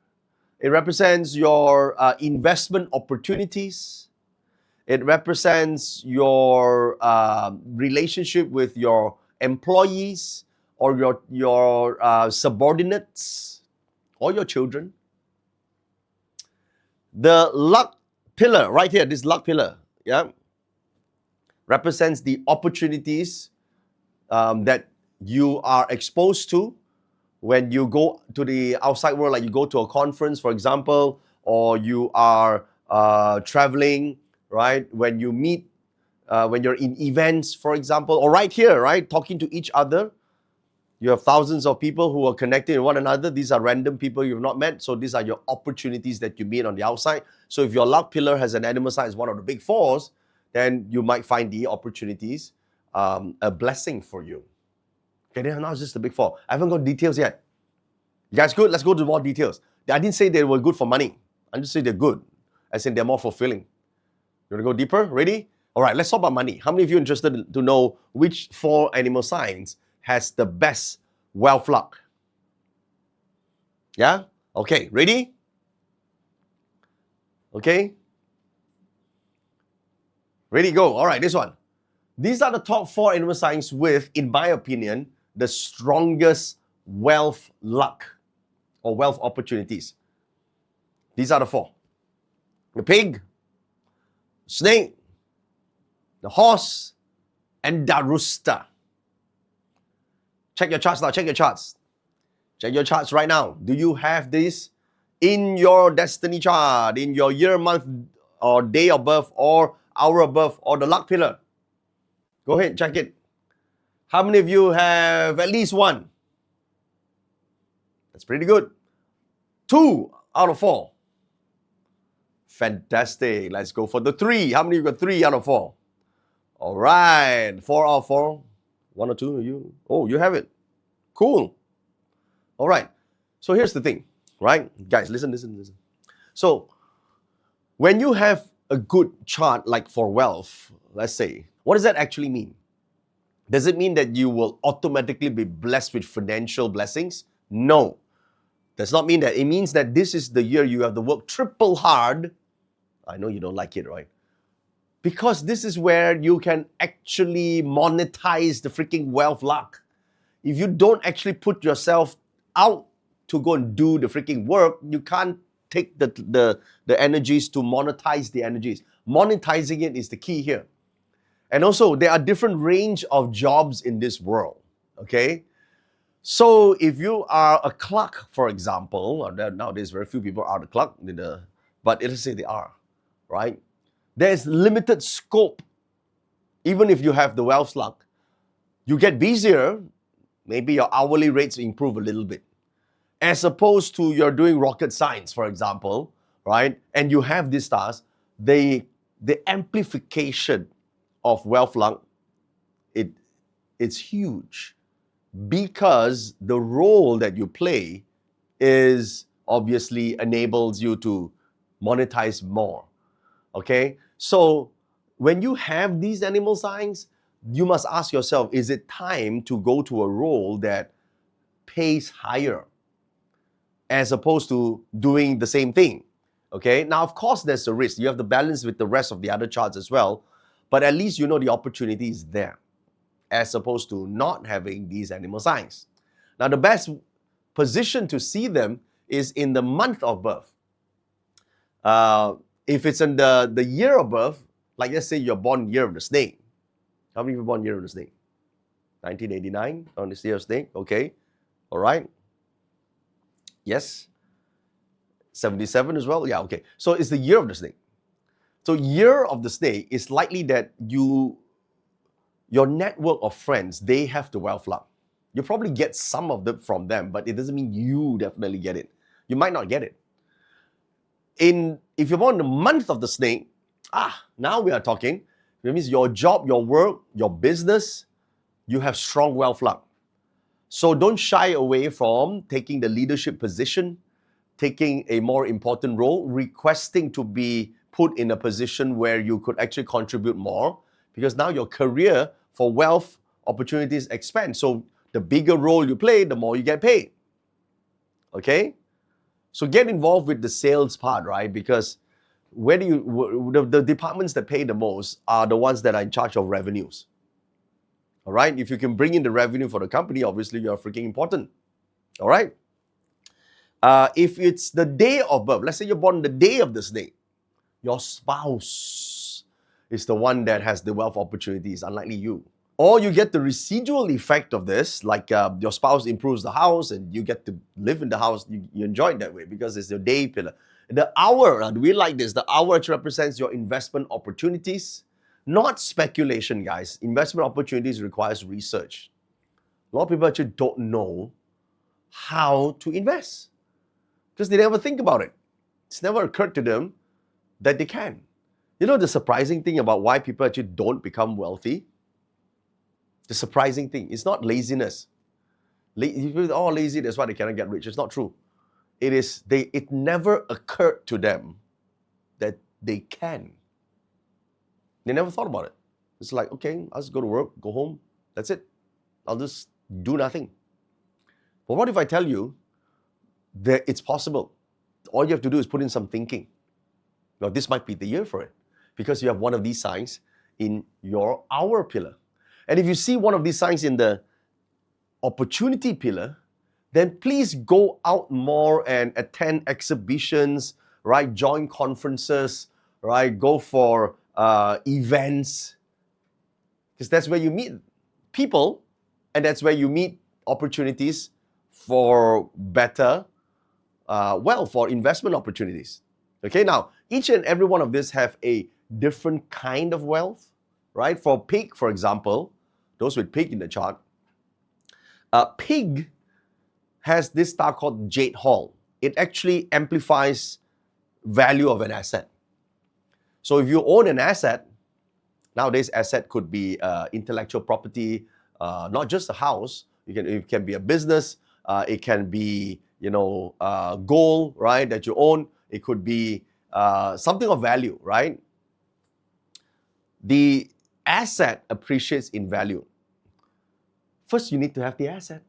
It represents your investment opportunities. It represents your relationship with your employees or your subordinates or your children. The luck pillar right here, this luck pillar, yeah, represents the opportunities that you are exposed to when you go to the outside world, like you go to a conference, for example, or you are traveling, right? When you meet, when you're in events, for example, or right here, right, talking to each other. You have thousands of people who are connected with one another. These are random people you've not met. So these are your opportunities that you meet on the outside. So if your luck pillar has an animal sign, it's one of the big fours, then you might find the opportunities a blessing for you. Okay, now it's just the big four. I haven't got details yet. You guys good? Let's go to more details. I didn't say they were good for money. I just say they're good. I said they're more fulfilling. You want to go deeper? Ready? All right, let's talk about money. How many of you are interested to know which 4 animal signs has the best wealth luck? Yeah? Okay, ready? Okay? Ready, go. All right, this one. These are the top 4 animal signs with, in my opinion, the strongest wealth luck or wealth opportunities. These are the 4. The pig, snake, the horse, and the rooster. Check your charts now, check your charts. Check your charts right now. Do you have this in your destiny chart, in your year, month, or day of birth, or hour of birth, or the luck pillar? Go ahead, check it. How many of you have at least one? That's pretty good. 2 out of 4. Fantastic. Let's go for the 3. How many of you got 3 out of 4? All right. 4 out of 4. 1 or 2 of you. Oh, you have it. Cool. All right. So here's the thing, right? Guys, listen. So when you have a good chart like for wealth, let's say, what does that actually mean? Does it mean that you will automatically be blessed with financial blessings? No. Does not mean that. It means that this is the year you have to work triple hard. I know you don't like it, right? Because this is where you can actually monetize the freaking wealth luck. If you don't actually put yourself out to go and do the freaking work, you can't take the energies to monetize the energies. Monetizing it is the key here. And also, there are different range of jobs in this world, okay? So if you are a clerk, for example, nowadays very few people are the clerk, but let's say they are, right? There's limited scope. Even if you have the wealth luck, you get busier, maybe your hourly rates improve a little bit. As opposed to you're doing rocket science, for example, right? And you have these stars, the amplification of wealth luck, it's huge. Because the role that you play is obviously enables you to monetize more. Okay? So when you have these animal signs, you must ask yourself, is it time to go to a role that pays higher as opposed to doing the same thing? Okay? Now, of course, there's a risk. You have to balance with the rest of the other charts as well, but at least you know the opportunity is there, as opposed to not having these animal signs. Now, the best position to see them is in the month of birth. If it's in the year of birth, like let's say you're born year of the snake. How many of you born year of the snake? 1989 on this year of snake, okay. All right. Yes. 77 as well, yeah, okay. So it's the year of the snake. So year of the snake is likely that your network of friends, they have the wealth luck. You probably get some of them from them, but it doesn't mean you definitely get it. You might not get it. If you're born in the month of the snake, now we are talking. That means your job, your work, your business, you have strong wealth luck. So don't shy away from taking the leadership position, taking a more important role, requesting to be put in a position where you could actually contribute more, because now your career for wealth opportunities expand. So the bigger role you play, the more you get paid. Okay? So get involved with the sales part, right? Because where do the departments that pay the most are the ones that are in charge of revenues. All right? If you can bring in the revenue for the company, obviously you're freaking important. All right? If it's the day of birth, let's say you're born the day of the snake, your spouse is the one that has the wealth opportunities, unlikely you. Or you get the residual effect of this, like your spouse improves the house and you get to live in the house. You enjoy it that way because it's your day pillar. The hour, we like this, the hour which represents your investment opportunities, not speculation, guys. Investment opportunities requires research. A lot of people actually don't know how to invest because they never think about it. It's never occurred to them that they can. You know the surprising thing about why people actually don't become wealthy? The surprising thing, it's not laziness. People are lazy, that's why they cannot get rich. It's not true. It never occurred to them that they can. They never thought about it. It's like, okay, I'll just go to work, go home, that's it. I'll just do nothing. But what if I tell you that it's possible? All you have to do is put in some thinking. Well, this might be the year for it because you have one of these signs in your hour pillar. And if you see one of these signs in the opportunity pillar, then please go out more and attend exhibitions, right? Join conferences, right? Go for events, because that's where you meet people and that's where you meet opportunities for better wealth, for investment opportunities. Okay, now each and every one of these have a different kind of wealth, right? For pig, for example, those with pig in the chart, pig has this star called Jade Hall. It actually amplifies value of an asset. So if you own an asset, nowadays asset could be intellectual property, not just a house. It can be a business. It can be gold, right, that you own. It could be something of value, right? The asset appreciates in value. First, you need to have the asset.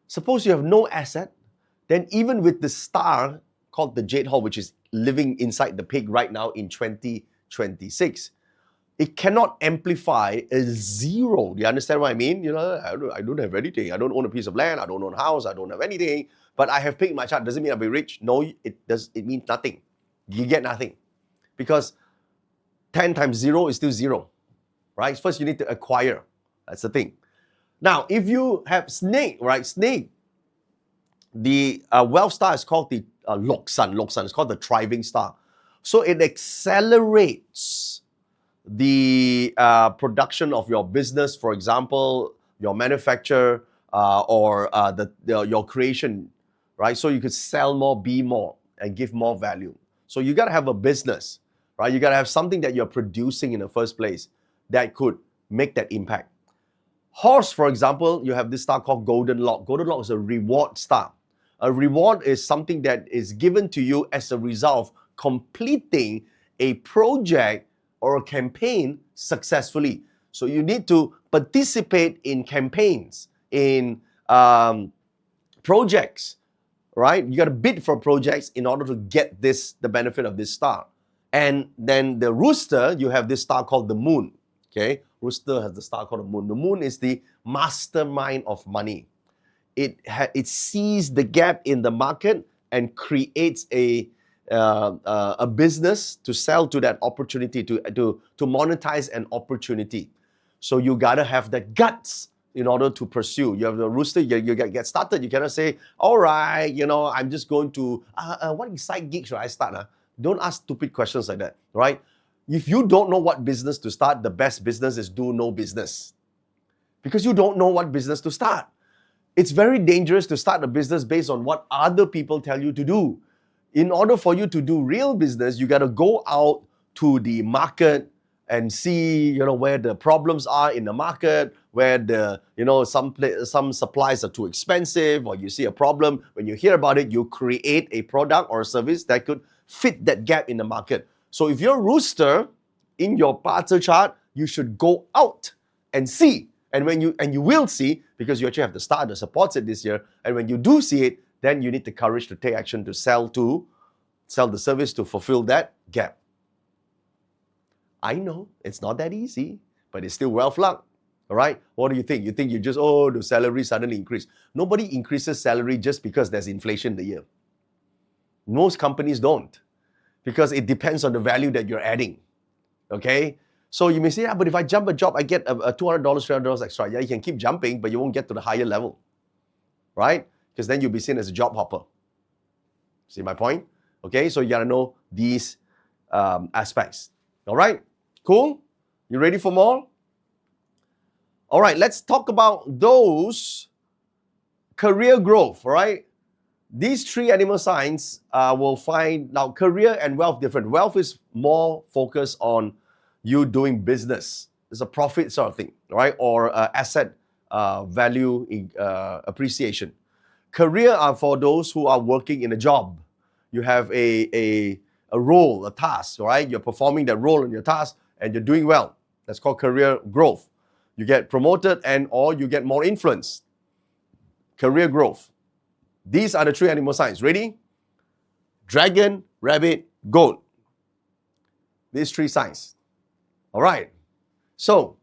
Suppose you have no asset, then even with the star called the Jade Hall, which is living inside the pig right now in 2026, it cannot amplify a zero. Do you understand what I mean? I don't have anything. I don't own a piece of land. I don't own a house. I don't have anything. But I have pig in my chart. Doesn't mean I'll be rich. No, it does. It means nothing. You get nothing. Because 10 times 0 is still 0. Right? First, you need to acquire. That's the thing. Now, if you have snake, right? Snake, the wealth star is called the Loksan. Loksan is called the thriving star. So it accelerates the production of your business, for example, your manufacture or your creation, right? So you could sell more, be more, and give more value. So you got to have a business, right? You got to have something that you're producing in the first place that could make that impact. Horse, for example, you have this star called Golden Lock. Golden Lock is a reward star. A reward is something that is given to you as a result of completing a project or a campaign successfully. So you need to participate in campaigns, in projects, right? You got to bid for projects in order to get the benefit of this star. And then the rooster, you have this star called the moon. Okay, rooster has the star called the moon. The moon is the mastermind of money. It sees the gap in the market and creates a business to sell to that opportunity, to monetize an opportunity. So you gotta have the guts in order to pursue. You have the rooster, you get started. You cannot say, all right, I'm just going to, what side gigs should I start? Don't ask stupid questions like that, right? If you don't know what business to start, the best business is do no business. Because you don't know what business to start. It's very dangerous to start a business based on what other people tell you to do. In order for you to do real business, you got to go out to the market and see, where the problems are in the market, where some supplies are too expensive, or you see a problem. When you hear about it, you create a product or a service that could fit that gap in the market. So if you're a rooster in your Pata chart, you should go out and see. And you will see, because you actually have the star that supports it this year. And when you do see it, then you need the courage to take action to sell the service to fulfill that gap. I know it's not that easy, but it's still wealth luck. All right? What do you think? You think you just, the salary suddenly increase. Nobody increases salary just because there's inflation in the year. Most companies don't, because it depends on the value that you're adding. Okay? So you may say, but if I jump a job, I get a $200, $300 extra. Yeah, you can keep jumping, but you won't get to the higher level. Right? Because then you'll be seen as a job hopper. See my point? Okay, so you gotta know these aspects. All right? Cool? You ready for more? All right, let's talk about those career growth, all right? These three animal signs will find, now career and wealth different. Wealth is more focused on you doing business. It's a profit sort of thing, right? Or asset value appreciation. Career are for those who are working in a job. You have a role, a task, right? You're performing that role in your task and you're doing well. That's called career growth. You get promoted or you get more influence. Career growth. These are the three animal signs. Ready? Dragon, rabbit, goat. These three signs. All right. So,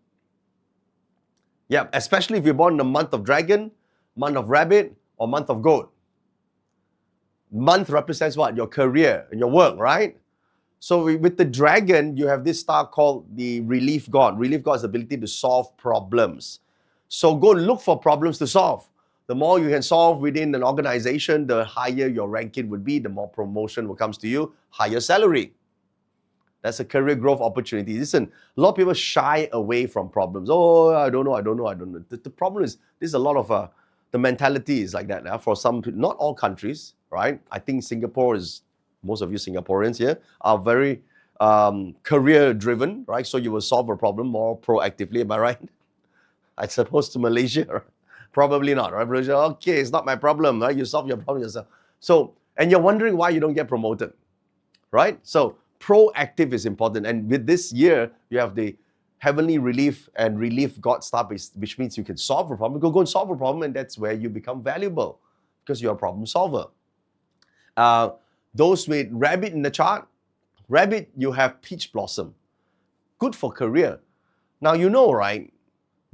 yeah, especially if you're born in the month of dragon, month of rabbit, or month of goat. Month represents what? Your career and your work, right? So with the dragon, you have this star called the relief god. Relief god is the ability to solve problems. So go look for problems to solve. The more you can solve within an organization, the higher your ranking would be, the more promotion will come to you, higher salary. That's a career growth opportunity. Listen, a lot of people shy away from problems. Oh, I don't know. The problem is, there's a lot of, the mentality is like that for some, not all countries, right? I think Singapore is, most of you Singaporeans here are very career driven, right? So you will solve a problem more proactively, am I right? I suppose to Malaysia, probably not, right? Malaysia, okay, it's not my problem, right? You solve your problem yourself. So, and you're wondering why you don't get promoted, right? So proactive is important. And with this year, you have the heavenly relief and relief God star, which means you can solve a problem. Go and solve a problem, and that's where you become valuable, because you're a problem solver. Those with rabbit in the chart, rabbit, you have peach blossom. Good for career. Now, you know, right?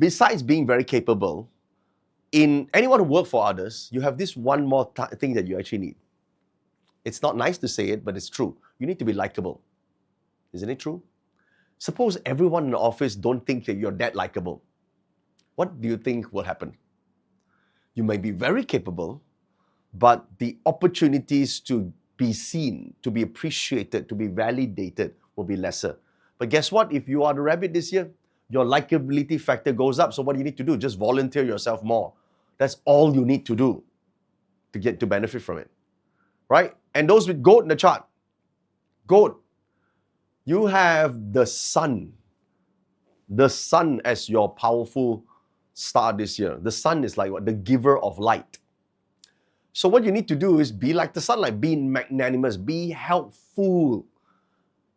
Besides being very capable, in anyone who works for others, you have this one more thing that you actually need. It's not nice to say it, but it's true. You need to be likable. Isn't it true? Suppose everyone in the office don't think that you're that likable. What do you think will happen? You may be very capable, but the opportunities to be seen, to be appreciated, to be validated will be lesser. But guess what? If you are the rabbit this year, your likability factor goes up. So what do you need to do? Just volunteer yourself more. That's all you need to do to get to benefit from it, right? And those with goat in the chart, goat, you have the sun as your powerful star this year. The sun is like what? The giver of light. So what you need to do is be like the sunlight, be magnanimous, be helpful.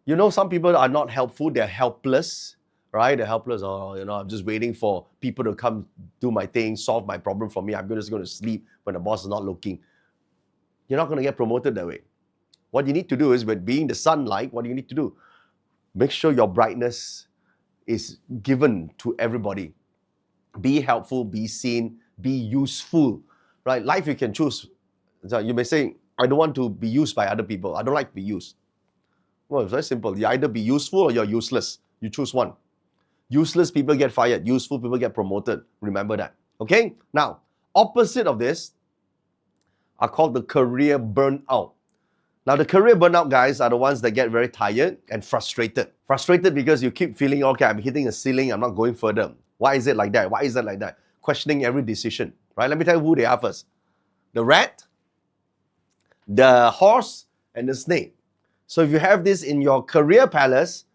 You know, some people are not helpful, they're helpless, right? They're helpless, I'm just waiting for people to come do my thing, solve my problem for me. I'm just going to sleep when the boss is not looking. You're not going to get promoted that way. What you need to do is, with being the sunlight, what do you need to do? Make sure your brightness is given to everybody. Be helpful, be seen, be useful. Right? Life you can choose. So you may say, I don't want to be used by other people. I don't like to be used. Well, it's very simple. You either be useful or you're useless. You choose one. Useless people get fired. Useful people get promoted. Remember that. Okay? Now, opposite of this are called the career burnout. Now, the career burnout guys are the ones that get very tired and frustrated. Frustrated because you keep feeling, okay, I'm hitting a ceiling, I'm not going further. Why is it like that? Why is that like that? Questioning every decision. Right? Let me tell you who they are first. The rat, the horse, and the snake. So if you have this in your career palace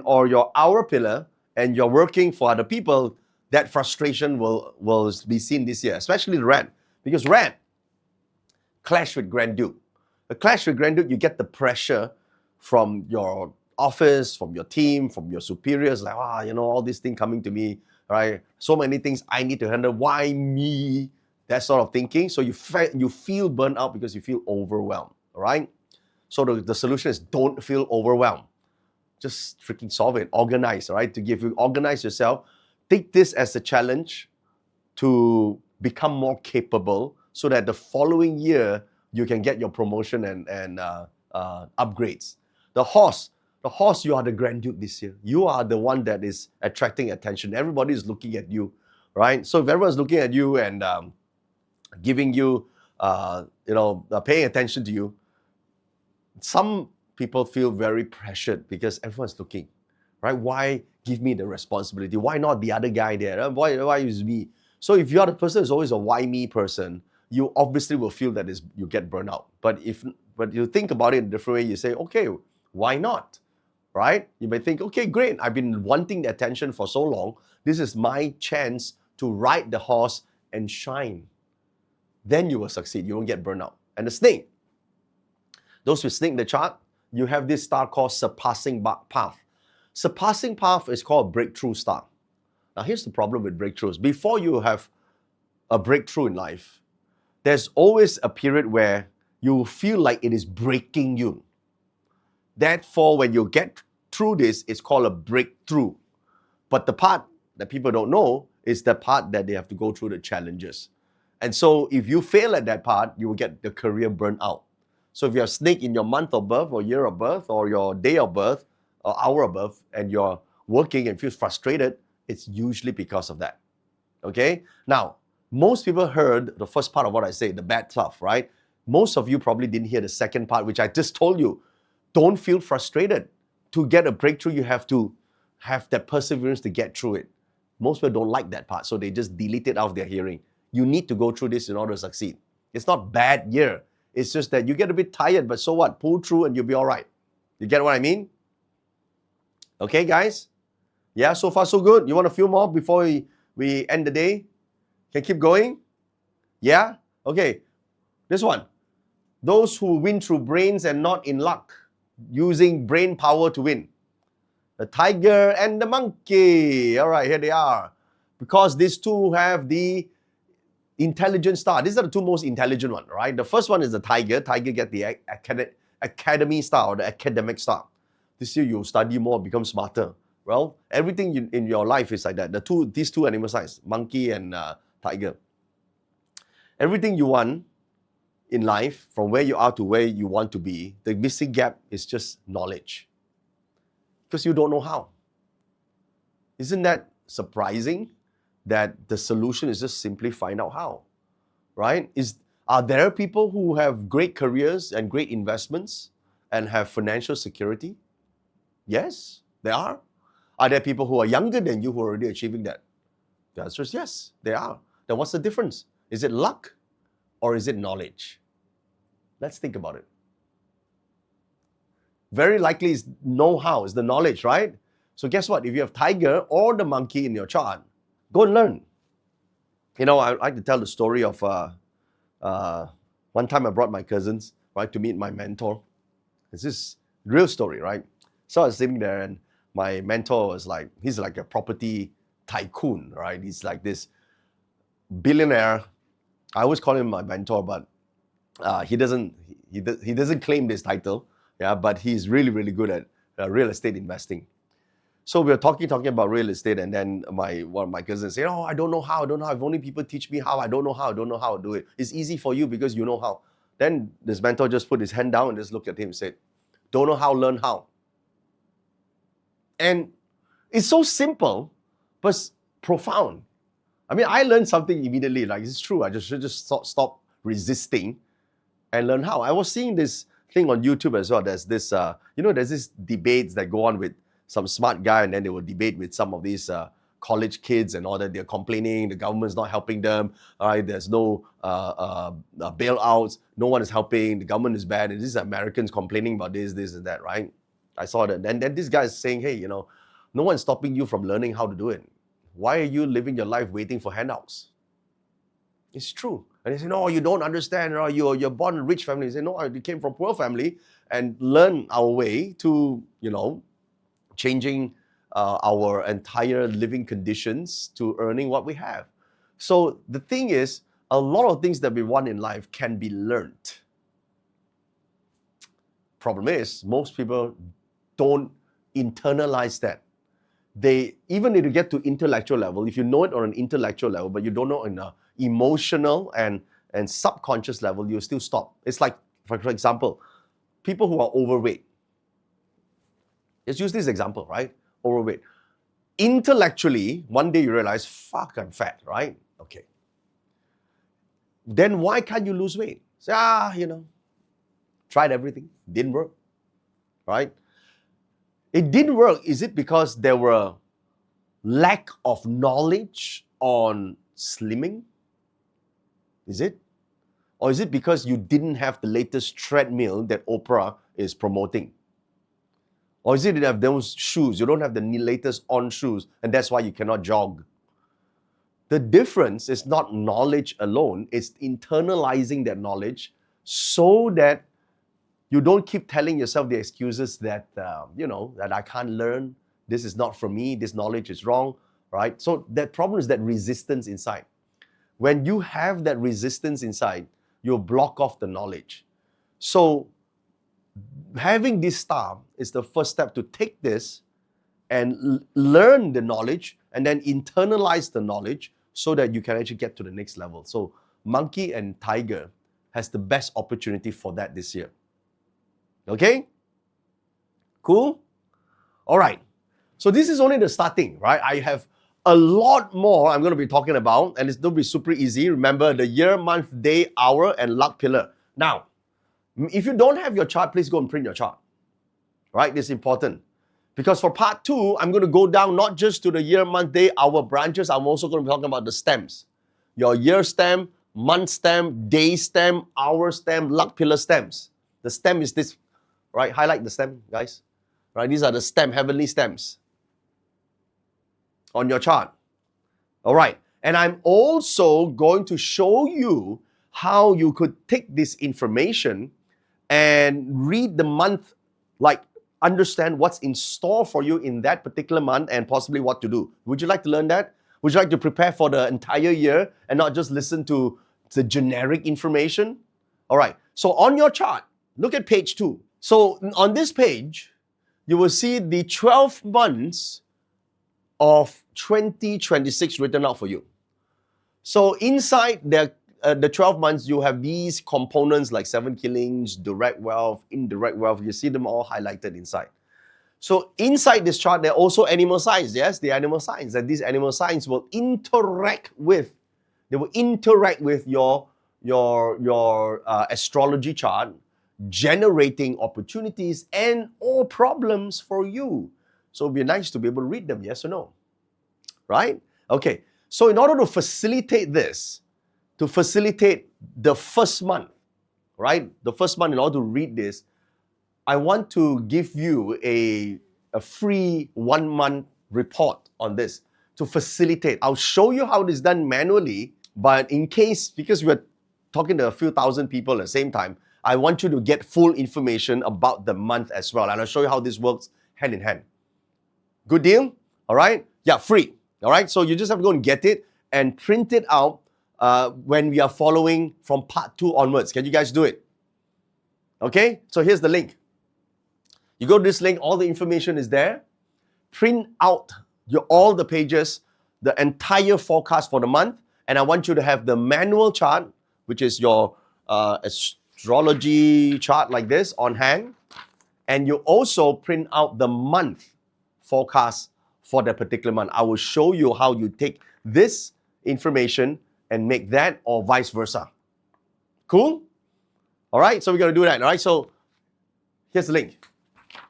or your hour pillar, and you're working for other people, that frustration will be seen this year, especially the rat. Because rat clash with Grand Duke. A clash with Grand Duke, you get the pressure from your office, from your team, from your superiors, like, all these things coming to me, right? So many things I need to handle. Why me? That sort of thinking. So you feel burnt out because you feel overwhelmed, all right? So the solution is don't feel overwhelmed. Just freaking solve it. Organize, right? Organize yourself. Take this as a challenge to become more capable so that the following year you can get your promotion and upgrades. The horse, you are the Grand Duke this year. You are the one that is attracting attention. Everybody is looking at you, right? So if everyone's looking at you and giving you, paying attention to you, some people feel very pressured because everyone's looking, right? Why give me the responsibility? Why not the other guy there? Why is me? So if you are the person who's always a why me person, you obviously will feel that you get burnt out. But you think about it in a different way, you say, okay, why not? Right? You may think, okay, great. I've been wanting the attention for so long. This is my chance to ride the horse and shine. Then you will succeed. You won't get burnt out. And the snake. Those with snake in the chart, you have this star called surpassing path. Surpassing path is called breakthrough star. Now here's the problem with breakthroughs. Before you have a breakthrough in life, there's always a period where you feel like it is breaking you. Therefore, when you get through this, it's called a breakthrough. But the part that people don't know is the part that they have to go through the challenges. And so if you fail at that part, you will get the career burnt out. So if you have snake in your month of birth or year of birth or your day of birth or hour of birth and you're working and feel frustrated, it's usually because of that. Okay? Now, most people heard the first part of what I say, the bad stuff, right? Most of you probably didn't hear the second part, which I just told you. Don't feel frustrated. To get a breakthrough, you have to have that perseverance to get through it. Most people don't like that part, so they just delete it out of their hearing. You need to go through this in order to succeed. It's not bad year. It's just that you get a bit tired, but so what? Pull through and you'll be all right. You get what I mean? Okay, guys? Yeah, so far so good. You want a few more before we end the day? Can keep going? Yeah? Okay. This one. Those who win through brains and not in luck, using brain power to win. The tiger and the monkey. All right, here they are. Because these two have the intelligent star. These are the two most intelligent ones, right? The first one is the tiger. Tiger get the academy star or the academic star. This year you study more, become smarter. Well, everything in your life is like that. These two animal signs, monkey and tiger. Everything you want in life, from where you are to where you want to be, the missing gap is just knowledge. Because you don't know how. Isn't that surprising? That the solution is just simply find out how, right? Are there people who have great careers and great investments and have financial security? Yes, there are. Are there people who are younger than you who are already achieving that? The answer is yes, there are. Then what's the difference? Is it luck or is it knowledge? Let's think about it. Very likely is know-how, is the knowledge, right? So guess what? If you have tiger or the monkey in your chart, go and learn. I like to tell the story of one time I brought my cousins, right, to meet my mentor. It's this real story, right? So I was sitting there and my mentor was like, he's like a property tycoon, right? He's like this billionaire. I always call him my mentor, but he doesn't claim this title, yeah, but he's really, really good at real estate investing. So we were talking about real estate, and then one of my cousins said, I don't know how. If only people teach me how. I don't know how to do it. It's easy for you because you know how. Then this mentor just put his hand down and just looked at him and said, don't know how, learn how. And it's so simple, but profound. I mean, I learned something immediately. Like, it's true. I should just stop resisting and learn how. I was seeing this thing on YouTube as well. There's this, there's this debates that go on with some smart guy, and then they will debate with some of these college kids and all that. They're complaining the government's not helping them. All right, there's no bailouts. No one is helping. The government is bad. And these are Americans complaining about this and that, right? I saw that. And then this guy is saying, hey, no one's stopping you from learning how to do it. Why are you living your life waiting for handouts? It's true. And they say, no, you don't understand, or you're born in a rich family. They say, no, I came from a poor family and learn our way to, changing our entire living conditions to earning what we have. So the thing is, a lot of things that we want in life can be learned. Problem is, most people don't internalize that. They, even if you get to intellectual level, if you know it on an intellectual level, but you don't know on an emotional and subconscious level, you still stop. It's like, for example, people who are overweight. Let's use this example, right? Overweight. Intellectually, one day you realize, fuck, I'm fat, right? Okay. Then why can't you lose weight? Say, tried everything, didn't work, right? It didn't work. Is it because there were lack of knowledge on slimming? Is it? Or is it because you didn't have the latest treadmill that Oprah is promoting? Or is it you have those shoes, you don't have the latest on shoes, and that's why you cannot jog? The difference is not knowledge alone, it's internalizing that knowledge so that you don't keep telling yourself the excuses that, that I can't learn, this is not for me, this knowledge is wrong, right? So that problem is that resistance inside. When you have that resistance inside, you'll block off the knowledge. So having this star is the first step to take this and learn the knowledge and then internalize the knowledge so that you can actually get to the next level. So Monkey and Tiger has the best opportunity for that this year. Okay? Cool? All right. So this is only the starting, right? I have a lot more I'm going to be talking about, and it's going to be super easy. Remember the year, month, day, hour, and luck pillar. Now, if you don't have your chart, please go and print your chart. Right? This is important. Because for part 2, I'm going to go down not just to the year, month, day, hour branches. I'm also going to be talking about the stems. Your year stem, month stem, day stem, hour stem, luck pillar stems. The stem is this, right? Highlight the stem, guys. Right? These are the stem, heavenly stems on your chart. All right. And I'm also going to show you how you could take this information and read the month, like understand what's in store for you in that particular month and possibly what to do. Would you like to learn that? Would you like to prepare for the entire year and not just listen to the generic information? All right. So on your chart, look at page 2. So on this page, you will see the 12 months of 2026 written out for you. So inside the 12 months, you have these components like 7 killings, direct wealth, indirect wealth. You see them all highlighted inside. So inside this chart, there are also animal signs. Yes, the animal signs. And these animal signs will interact with your astrology chart, generating opportunities and or problems for you. So it'd be nice to be able to read them, yes or no? Right? Okay. So in order to facilitate this, to facilitate the first month, right? The first month, in order to read this, I want to give you a free 1 month report on this to facilitate. I'll show you how it is done manually, but in case, because we're talking to a few thousand people at the same time, I want you to get full information about the month as well. And I'll show you how this works hand in hand. Good deal? All right? Yeah, free. All right? So you just have to go and get it and print it out when we are following from part 2 onwards. Can you guys do it? Okay? So here's the link. You go to this link, all the information is there. Print out all the pages, the entire forecast for the month, and I want you to have the manual chart, which is your astrology chart like this on hand, and you also print out the month forecast for that particular month. I will show you how you take this information and make that or vice versa. Cool? All right, so we're going to do that. All right, so here's the link.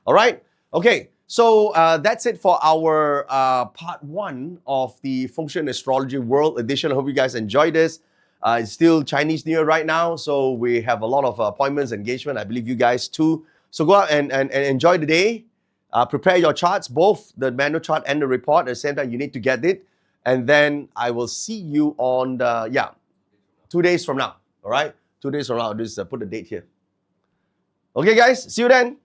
All right, okay, so that's it for our part 1 of the Feng Shui and Astrology World Edition. I hope you guys enjoyed this. It's still Chinese New Year right now, so we have a lot of appointments, engagement. I believe you guys too. So go out and enjoy the day. Prepare your charts, both the manual chart and the report. At the same time, you need to get it. And then I will see you on 2 2 days from now. All right, 2 days from now. I'll just put the date here. Okay, guys. See you then.